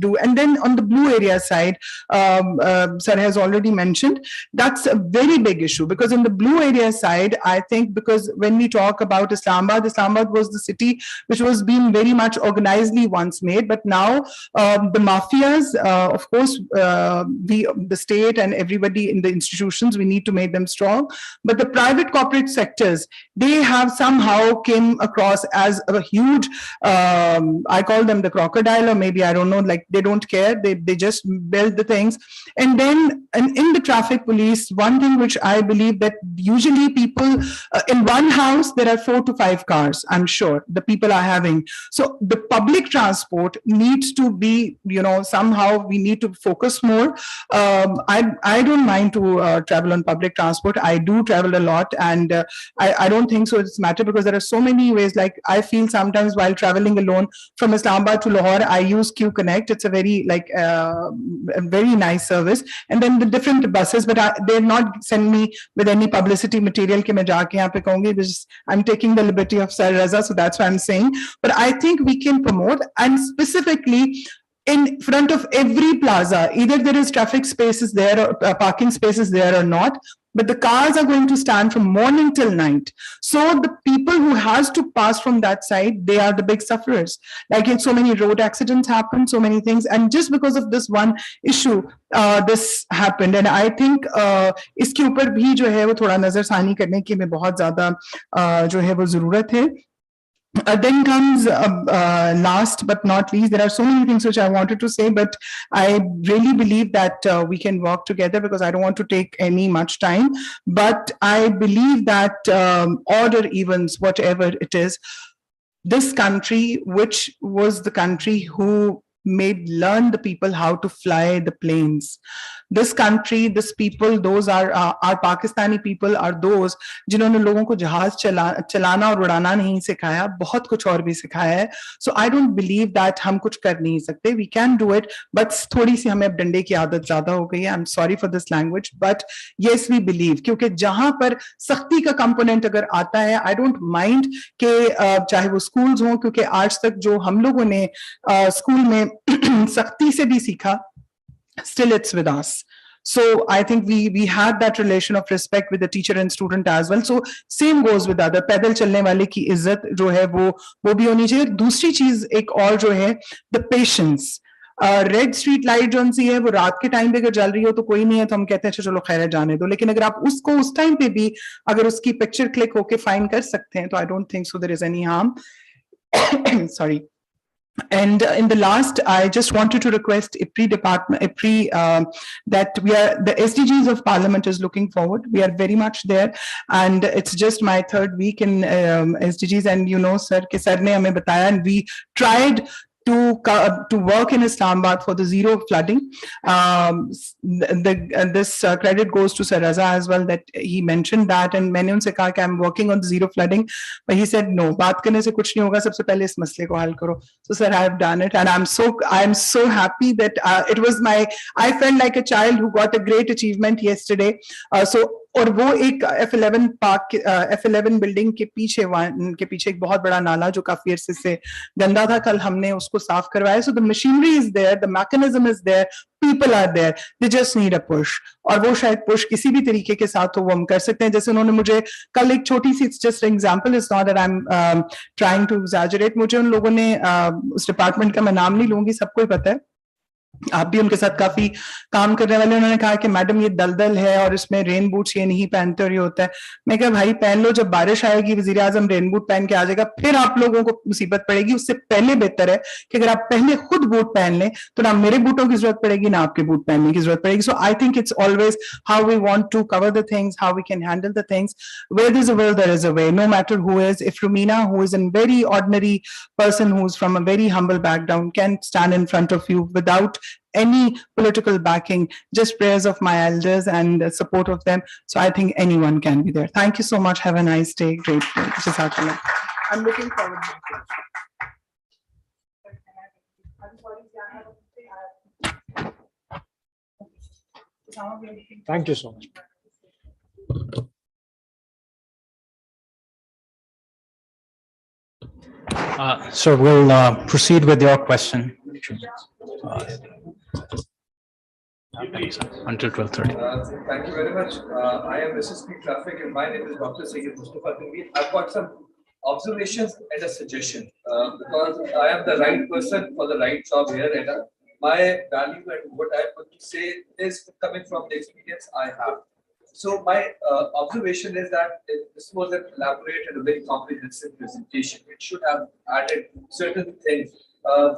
do. And then on the blue area side, Sir has already mentioned, that's a very big issue, because in the blue area side, I think, because when we talk about Islamabad was the city which was being very much organizedly once made, but now the mafias, of course, the state and everybody in the institutions, we need to make them strong. But the private corporate sectors, they have somehow came across as a huge, I call them the crocodile, or maybe, I don't know, like they don't care. They just build the things. And then in the traffic police, one thing which I believe that usually people in one house, there are 4 to 5 cars, I'm sure the people are having. So the public transport needs to be, you know, somehow we need to focus more. I don't mind to travel on public transport. I do travel a lot, and I don't think so it's matter, because there are so many ways. Like I feel sometimes while traveling alone from Islamabad to Lahore, I use Q Connect. It's a very a very nice service. And then the different buses, but they're not send me with any publicity material कि मैं जाके यहाँ पे कहूँगी. I'm taking the liberty of Sir Raza, so that's what I'm saying. But I think we can promote, and specifically in front of every plaza, either there is traffic spaces there or parking spaces there or not, but the cars are going to stand from morning till night. So the people who has to pass from that side, they are the big sufferers. Like so many road accidents happen, so many things, and just because of this one issue, this happened. And I think इसके ऊपर भी जो है वो थोड़ा नजरसानी करने की में बहुत ज़्यादा जो है वो ज़रूरत है. Then comes last but not least, there are so many things which I wanted to say, but I really believe that we can work together, because I don't want to take any much time. But I believe that order events, whatever it is, this country, which was the country who learn the people how to fly the planes. This country, this people, those are our Pakistani people are those जिन्होंने लोगों को जहाज चलाना और उड़ाना नहीं सिखाया, बहुत कुछ और भी सिखाया है. So I don't believe that हम कुछ कर नहीं सकते. We can do it, but थोड़ी सी हमें अब डंडे की आदत ज्यादा हो गई है. I'm sorry for this language, but yes we believe. क्योंकि जहां पर सख्ती का कंपोनेंट अगर आता है, I don't mind कि चाहे वो स्कूल्स हों, क्योंकि आज तक जो हम लोगों ने स्कूल में सख्ती से भी सीखा, still it's with us. So I think we had that relation of respect with the teacher and student as well. So same goes with other. पैदल चलने वाले की इज्जत जो है वो भी होनी चाहिए. दूसरी चीज एक और जो है, the patience. Red street light जो सी है वो रात के टाइम पे अगर जल रही हो तो कोई नहीं है तो हम कहते हैं चलो खैर जाने दो, लेकिन अगर आप उसको उस टाइम पे भी अगर उसकी पिक्चर क्लिक होके फाइन कर सकते हैं तो I don't think so there is any harm. Sorry. And in the last, I just wanted to request that the SDGs of Parliament is looking forward. We are very much there, and it's just my third week in SDGs. And you know, sir ne hame bataya, and we tried to work in Islamabad for the zero flooding. This credit goes to Sir Raza as well, that he mentioned that, and मैंने उनसे कहा कि I'm working on the zero flooding, but he said no, बात करने से कुछ नहीं होगा, सबसे पहले इस मसले को हल करो. So sir, I have done it, and I'm so happy that I felt like a child who got a great achievement yesterday. और वो एक F11 पार्क F11 बिल्डिंग के पीछे एक बहुत बड़ा नाला जो काफी अरसे से गंदा था, कल हमने उसको साफ करवाया. So the machinery is there, the mechanism is there, people are there, they just need a push. और वो शायद पुश किसी भी तरीके के साथ हो वो हम कर सकते हैं. जैसे उन्होंने मुझे कल एक छोटी सी, it's just an example, it's not that I'm trying to exaggerate, मुझे उन लोगों ने उस डिपार्टमेंट का मैं नाम नहीं लूंगी, सबको ही पता है, आप भी उनके साथ काफी काम करने वाले, उन्होंने कहा कि मैडम ये दलदल है और इसमें रेन बूट्स ये नहीं पहनते और ये होता है. मैं कहा भाई पहन लो, जब बारिश आएगी वजीर आजम रेन बूट पहन के आ जाएगा, फिर आप लोगों को मुसीबत पड़ेगी. उससे पहले बेहतर है कि अगर आप पहले खुद बूट पहन लें तो ना मेरे बूटों की जरूरत पड़ेगी ना आपके बूट पहनने की जरूरत पड़ेगी. So I think it's always how we want to cover the things, how we can handle the things. Where there is a will there is a way, no matter who is. If Rumina, who is a very ordinary person, who's from a very humble background, can stand in front of you without any political backing, just prayers of my elders and support of them. So I think anyone can be there. Thank you so much. Have a nice day. Great day. Jazakallah. I'm looking forward to it. Thank you so much. So we'll proceed with your question. Until 12:30. Thank you very much. I am SSP Traffic and my name is Dr. Sayyid Mustafa Tanveer. I've got some observations and a suggestion because I am the right person for the right job here, and my value and what I'm going to say is coming from the experience I have. So my observation is that this was an elaborate and a very comprehensive presentation. It should have added certain things.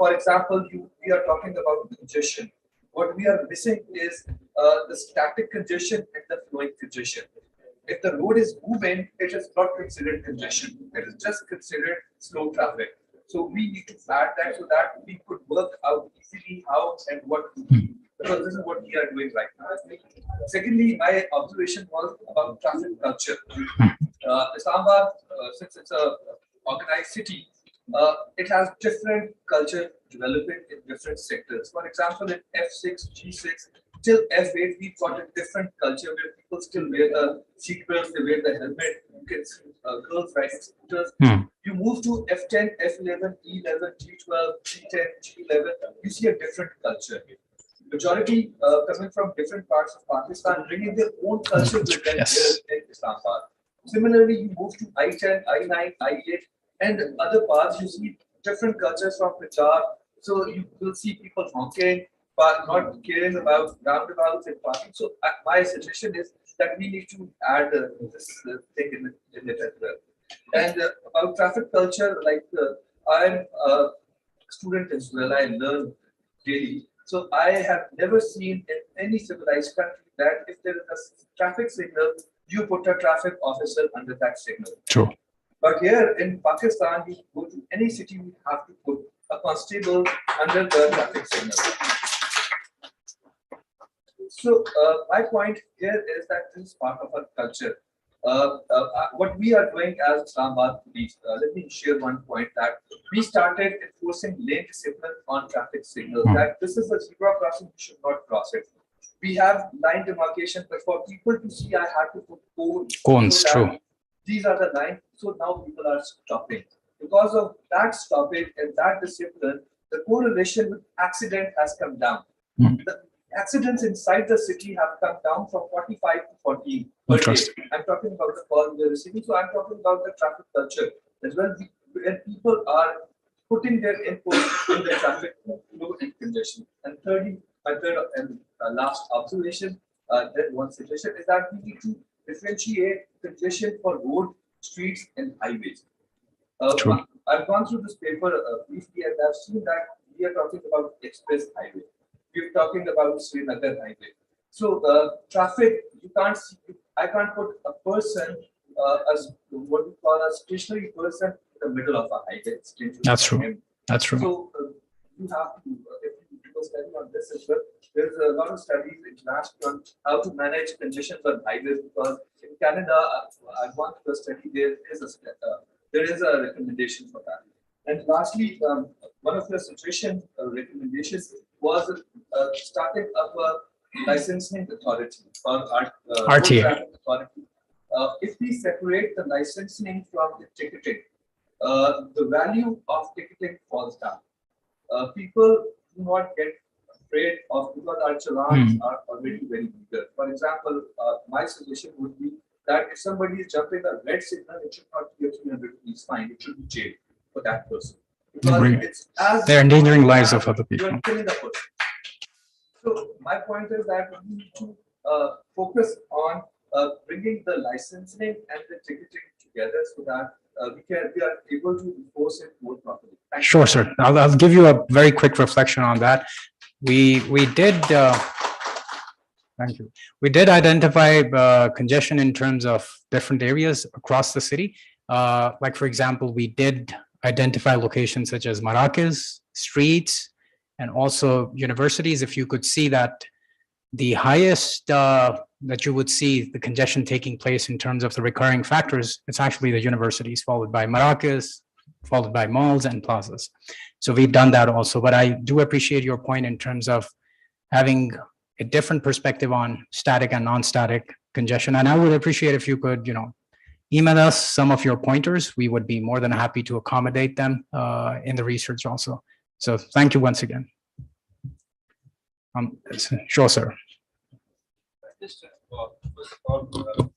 For example, we are talking about congestion. What we are missing is the static congestion and the flowing congestion. If the road is moving, it is not considered congestion. It is just considered slow traffic. So we need to add that so that we could work out easily how and what to do, because this is what we are doing right now. Secondly, my observation was about traffic culture. Islamabad, since it's a organized city, it has different culture developing in different sectors. For example, in F6, G6, till F8, we've got a different culture where people still wear the seatbelts, they wear the helmet. You can see girls riding scooters. You move to F10, F11, E11, G12, G10, G11, you see a different culture. Majority coming from different parts of Pakistan, bringing their own culture with them here in Islamabad. Similarly, you move to I10, I9, I8, and other parts, you see different cultures from Punjab. So you will see people honking, but not caring about roundabouts and parking. So my suggestion is that we need to add this thing in it as well. And about traffic culture, like I'm a student as well, I learn daily. So I have never seen in any civilized country that if there is a traffic signal, you put a traffic officer under that signal. True. But here in Pakistan, you go to any city, you have to put a constable under the traffic signal. So my point here is that this is part of our culture. What we are doing as Islamabad police, let me share one point that we started enforcing lane discipline on traffic signals, that this is a zebra crossing, you should not cross it. We have line demarcation, but for people to see, I had to put Cones, so that true. these are the lines, so now people are stopping. Because of that stoppage and that discipline, the correlation with accident has come down. The accidents inside the city have come down from 45 to 14 per day. Interesting. I'm talking about the call we are receiving, so I'm talking about the traffic culture as well. When people are putting their input in the traffic flow and congestion. And thirdly, my third and last observation, then one suggestion is that we need to differentiate congestion for road, streets, and highways. True. I've gone through this paper briefly, and I've seen that we are talking about express highway. We're talking about Srinagar highway. So traffic, you can't see. I can't put a person as what we call a stationary person in the middle of a highway. It's dangerous That's for true. him. That's true. So you have to, if you do a study on this as well, there's a lot of studies international on how to manage congestion on highways, because in Canada, I've gone through a study, there is a recommendation for that. And lastly, one of the suggestion recommendations was starting up a licensing authority or road RTA. traffic authority. If we separate the licensing from the ticketing, the value of ticketing falls down. People do not get afraid of, because our challans are already very bigger. For example, my suggestion would be that if somebody is jumping a red signal, it should not be a 300 rupees fine. It should be jail for that person. Because Agree. it's as They're endangering lives of other you people. are killing the person. So my point is that we need to focus on bringing the licensing and the ticketing together so that we are able to enforce it more properly. Thank you. Sure, sir. I'll give you a very quick reflection on that. We did, thank you. We did identify congestion in terms of different areas across the city. Like for example, we did identify locations such as Maracas, streets, and also universities. If you could see that the highest that you would see the congestion taking place in terms of the recurring factors, it's actually the universities, followed by Maracas, followed by malls and plazas. So we've done that also, but I do appreciate your point in terms of having a different perspective on static and non-static congestion. And I would appreciate if you could, email us some of your pointers. We would be more than happy to accommodate them in the research also. So thank you once again. Sure, sir. Just, first of all,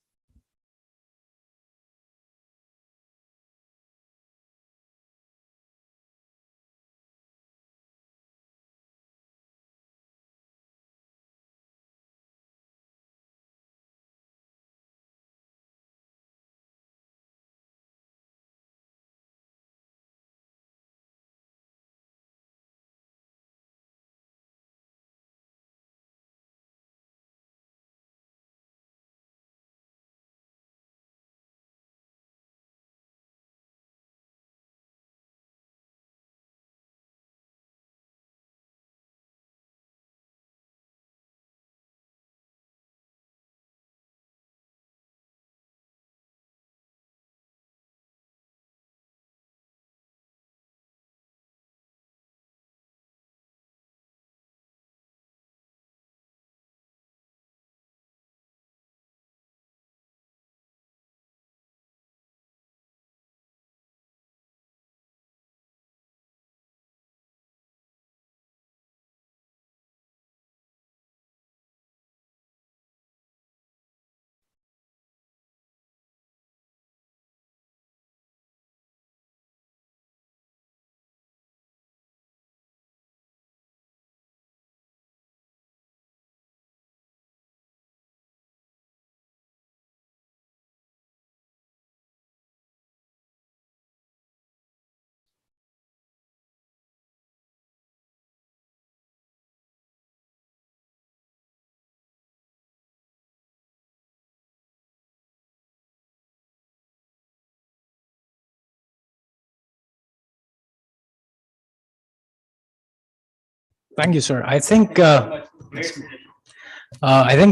Thank you, sir. I think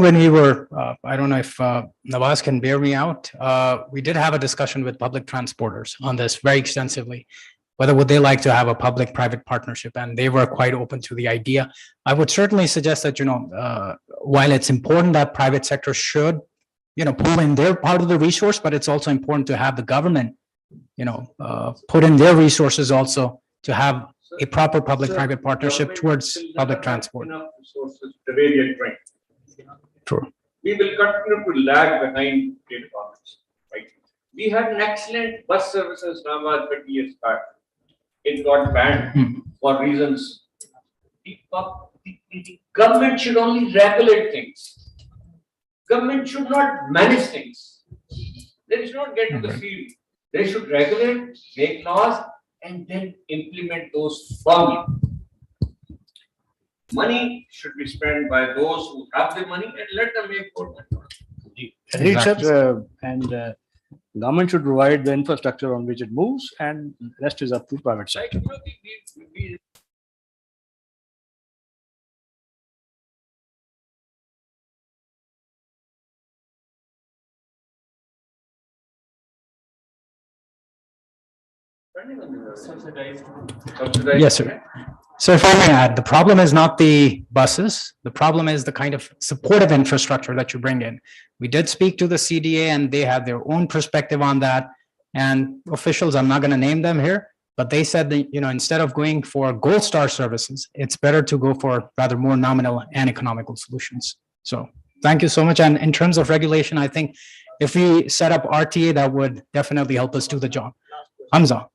when we were, I don't know if Nawaz can bear me out, we did have a discussion with public transporters on this very extensively. Whether would they like to have a public-private partnership, and they were quite open to the idea. I would certainly suggest that, while it's important that private sector should, pull in their part of the resource, but it's also important to have the government, put in their resources also to have a proper public-private partnership towards public transport. Enough resources the way we are trying. True. We will continue to lag behind state governments. Right? We had an excellent bus service in Islamabad 30 years back. It got banned for reasons. The government should only regulate things. Government should not manage things. They should not get to the field. They should regulate, make laws, and then implement those firmly. Money should be spent by those who have the money, and let them make more money. Agreed, sir. And government should provide the infrastructure on which it moves, and rest is up to private sector. Subsidized. Yes, sir. So if I may add, the problem is not the buses. The problem is the kind of supportive infrastructure that you bring in. We did speak to the CDA and they have their own perspective on that. And officials, I'm not going to name them here, but they said that, instead of going for gold star services, it's better to go for rather more nominal and economical solutions. So thank you so much. And in terms of regulation, I think if we set up RTA, that would definitely help us do the job. Hamza.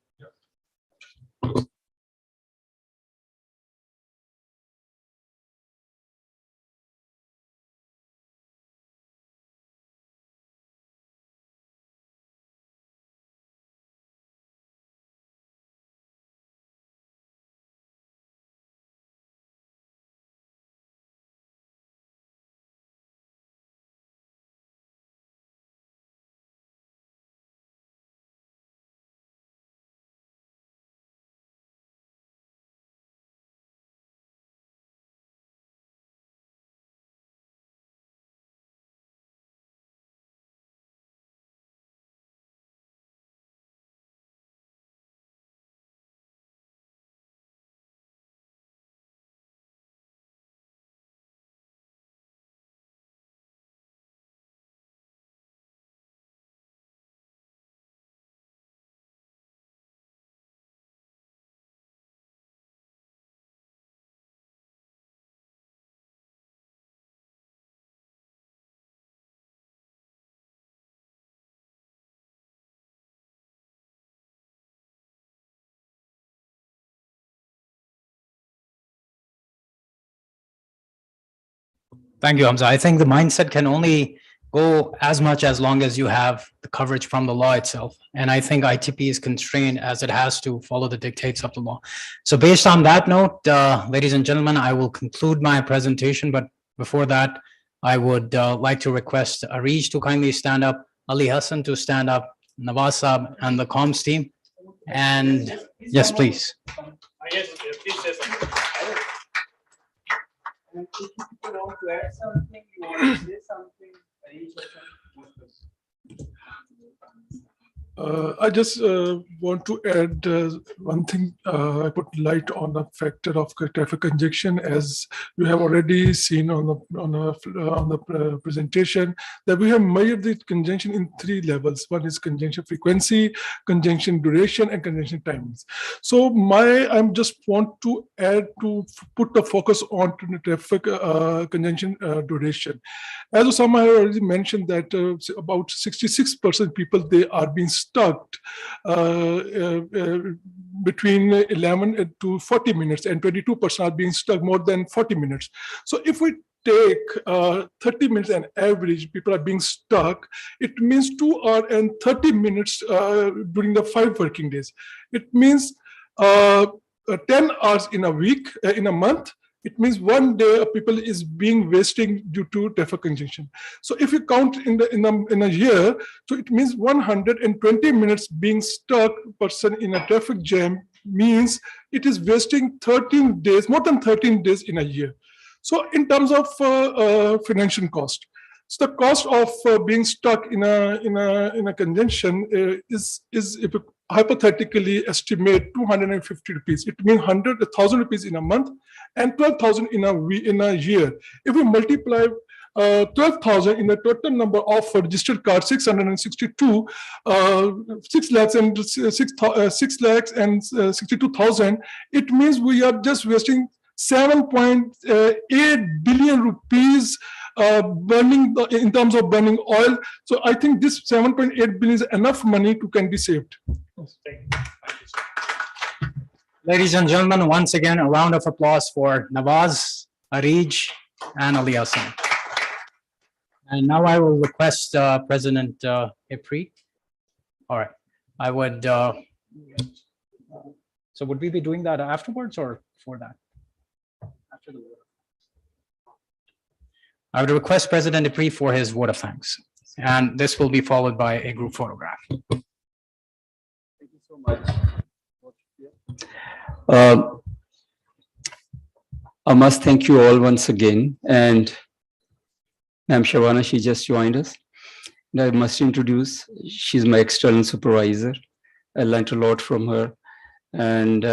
Thank you, Hamza. I think the mindset can only go as much as long as you have the coverage from the law itself. And I think ITP is constrained as it has to follow the dictates of the law. So based on that note, ladies and gentlemen, I will conclude my presentation. But before that, I would like to request Arish to kindly stand up, Ali Hassan to stand up, Nawaz Saab and the comms team. And yes, please. Yes, please say something. And if you want to add something, you want to say something, I just want to add one thing. I put light on the factor of traffic congestion, as you have already seen on the presentation, that we have measured the congestion in 3 levels. One is congestion frequency, congestion duration, and congestion times. So I'm just want to add to put the focus on to the traffic congestion duration. As Osama already mentioned that about 66% people, they are being stuck between 11 to 40 minutes, and 22% are being stuck more than 40 minutes. So if we take 30 minutes an average, people are being stuck, it means 2 hours and 30 minutes during the 5 working days. It means 10 hours in a week, in a month. It means 1 day people is being wasting due to traffic congestion. So if you count in a year, so it means 120 minutes being stuck person in a traffic jam means it is wasting 13 days, more than 13 days in a year. So in terms of financial cost, so the cost of being stuck in a conjunction is if you hypothetically estimate 250 rupees, it means 1,000 rupees in a month and 12,000 in a year. If we multiply 12,000 in the total number of registered cards, 662, 6 lakhs and 6 lakhs and 62,000, it means we are just wasting 7.8 billion rupees burning in terms of burning oil. So I think this 7.8 billion is enough money to can be saved. Ladies and gentlemen, once again, a round of applause for Nawaz, Arij, and Ali Hassan. And now I will request President Ipri. All right, I would, so would we be doing that afterwards or before that? After the vote. I would request President Ipri for his vote of thanks. And this will be followed by a group photograph. Thank you so much. I must thank you all once again. And Ma'am Shabana, she just joined us. And I must introduce, she's my external supervisor. I learned a lot from her. And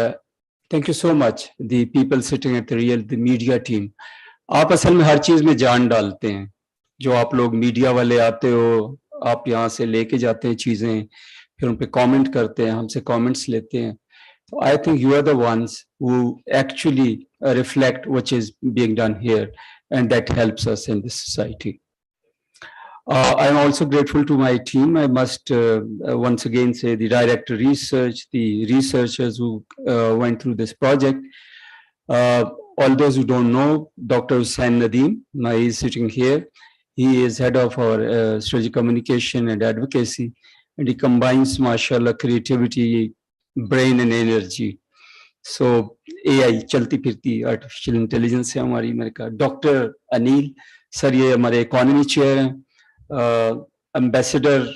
thank you so much, the people sitting at the media team. आप असल में हर चीज में जान डालते हैं. जो आप लोग मीडिया वाले आते हो, आप यहाँ से लेके जाते हैं चीजें, फिर उन पे कमेंट करते हैं, हमसे कमेंट्स लेते हैं. So I think you are the ones who actually reflect what is being done here, and that helps us in this society. I'm also grateful to my team. I must once again say the director research, the researchers who went through this project. All those who don't know, Dr. Hussain Nadeem, he is sitting here. He is head of our strategic communication and advocacy, and he combines, mashallah, creativity, brain and energy. So AI, chalti phirti artificial intelligence है हमारी मेरे का. Dr. Anil, sir ये हमारे economy chair हैं. Ambassador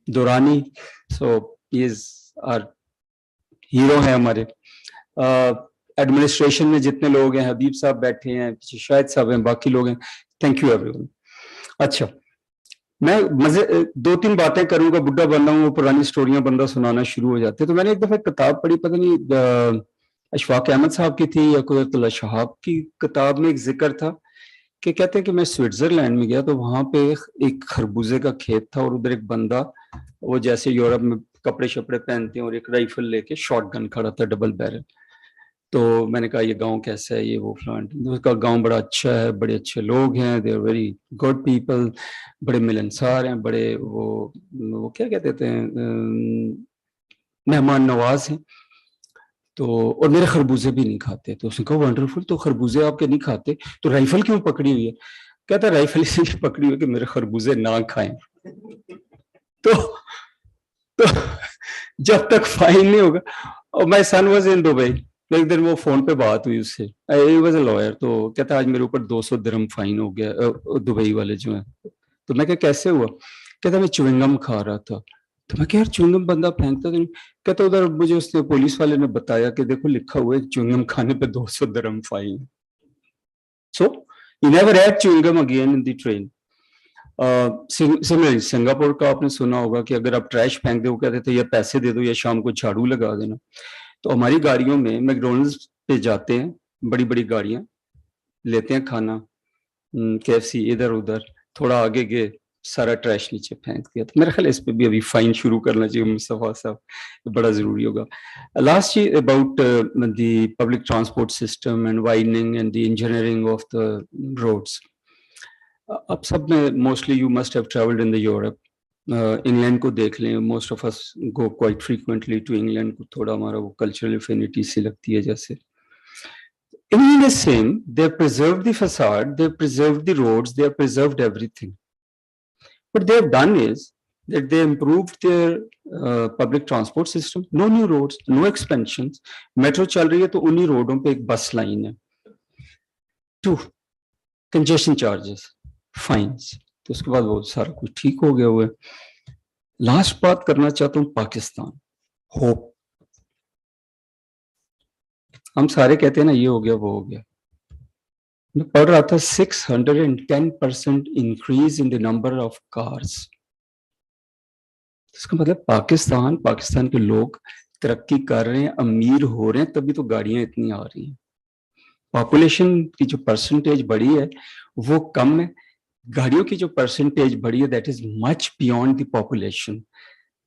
Durrani, so he is our hero है हमारे. Administration में जितने लोग हैं, हबीब साहब बैठे हैं, पीछे शाहिद साहब हैं, बाकी लोग हैं. Thank you everyone. अच्छा, मैं मजे 2-3 बातें करूंगा. बुढ़ा बंदा हूँ, पुरानी स्टोरियां बंदा सुनाना शुरू हो जाते. तो मैंने एक दफा किताब पढ़ी, पता नहीं अशफाक अहमद साहब की थी या कुदरतुल्लाह शहाब की किताब में एक जिक्र था कि कहते हैं कि मैं स्विट्जरलैंड में गया तो वहां पे एक खरबूजे का खेत था और उधर एक बंदा, वो जैसे यूरोप में कपड़े शपड़े पहनते हैं, और एक राइफल लेके शॉटगन खड़ा था, डबल बैरल. तो मैंने कहा ये गांव कैसा है, ये वो फलान. उसका गांव बड़ा अच्छा है, बड़े अच्छे लोग हैं, they are very good people, बड़े मिलनसार हैं, बड़े वो क्या कहते थे, मेहमान नवाज हैं. तो और मेरे खरबूजे भी नहीं खाते. तो उसने कहा वंडरफुल, तो खरबूजे आपके नहीं खाते तो राइफल क्यों पकड़ी हुई है? कहता राइफल इसलिए पकड़ी हुई है कि मेरे खरबूजे ना खाएं. तो जब तक फाइन नहीं होगा. और my son was in Dubai. एक दिन वो फोन पे बात हुई उससे, ही वाज अ लॉयर. तो कहता आज मेरे ऊपर 200 दिरहम फाइन हो गया, दुबई वाले जो है. तो मैं क्या कैसे हुआ? कहता मैं च्युइंगम खा रहा था. तो मैं क्या यार च्युइंगम बंदा फेंकता तो. कहता उधर मुझे उसने पुलिस वाले ने बताया कि देखो लिखा हुआ है च्युइंगम खाने पे 200 dirham fine. So he never had chewing gum again in the train. Similarly Singapore का आपने सुना होगा कि अगर आप ट्रैश फेंक दो, कहते थे या पैसे दे दो या शाम को झाड़ू लगा देना. तो हमारी गाड़ियों में मैकडॉनल्ड्स पे जाते हैं, बड़ी बड़ी गाड़ियां लेते हैं खाना, KFC इधर उधर, थोड़ा आगे गए सारा ट्रैश नीचे फेंक दिया. तो मेरा ख्याल इस पे भी अभी फाइन शुरू करना चाहिए मुस्तफा साहब, बड़ा जरूरी होगा. Last about the public transport system and widening and the engineering of the roads. अब सब में mostly you must have travelled in the Europe. England को देख लें, most of us go quite frequently to England. को थोड़ा हमारा वो कल्चरल एफिनिटी सी लगती है जैसे. England is same. They have preserved the facade, they have preserved the roads, they have preserved everything. What they have done is that they improved their public transport system. No new roads, no expansions. Metro चल रही है तो उन्हीं रोडों पे एक बस line है. 2, congestion charges, fines. तो उसके बाद वो सारा कुछ ठीक हो गया हुआ है. लास्ट बात करना चाहता हूँ पाकिस्तान. होप हम सारे कहते हैं ना ये हो गया वो हो गया। मैं पढ़ रहा था 610% increase in the number of cars. इसका मतलब पाकिस्तान के लोग तरक्की कर रहे हैं, अमीर हो रहे हैं, तभी तो गाड़ियां इतनी आ रही हैं। पॉपुलेशन की जो परसेंटेज बढ़ी है वो कम है, गाड़ियों की जो परसेंटेज बढ़ी है that is much beyond the population.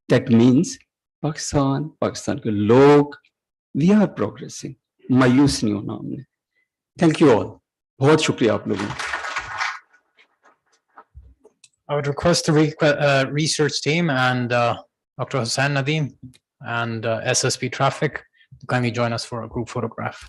That means Pakistan के लोग वी आर प्रोग्रेसिंग। मायूस नहीं होना हमने। थैंक यू ऑल, बहुत शुक्रिया आप लोगों का। I would request the research team and Dr. Hassan Nadeem and SSP Traffic to kindly join us for a group photograph.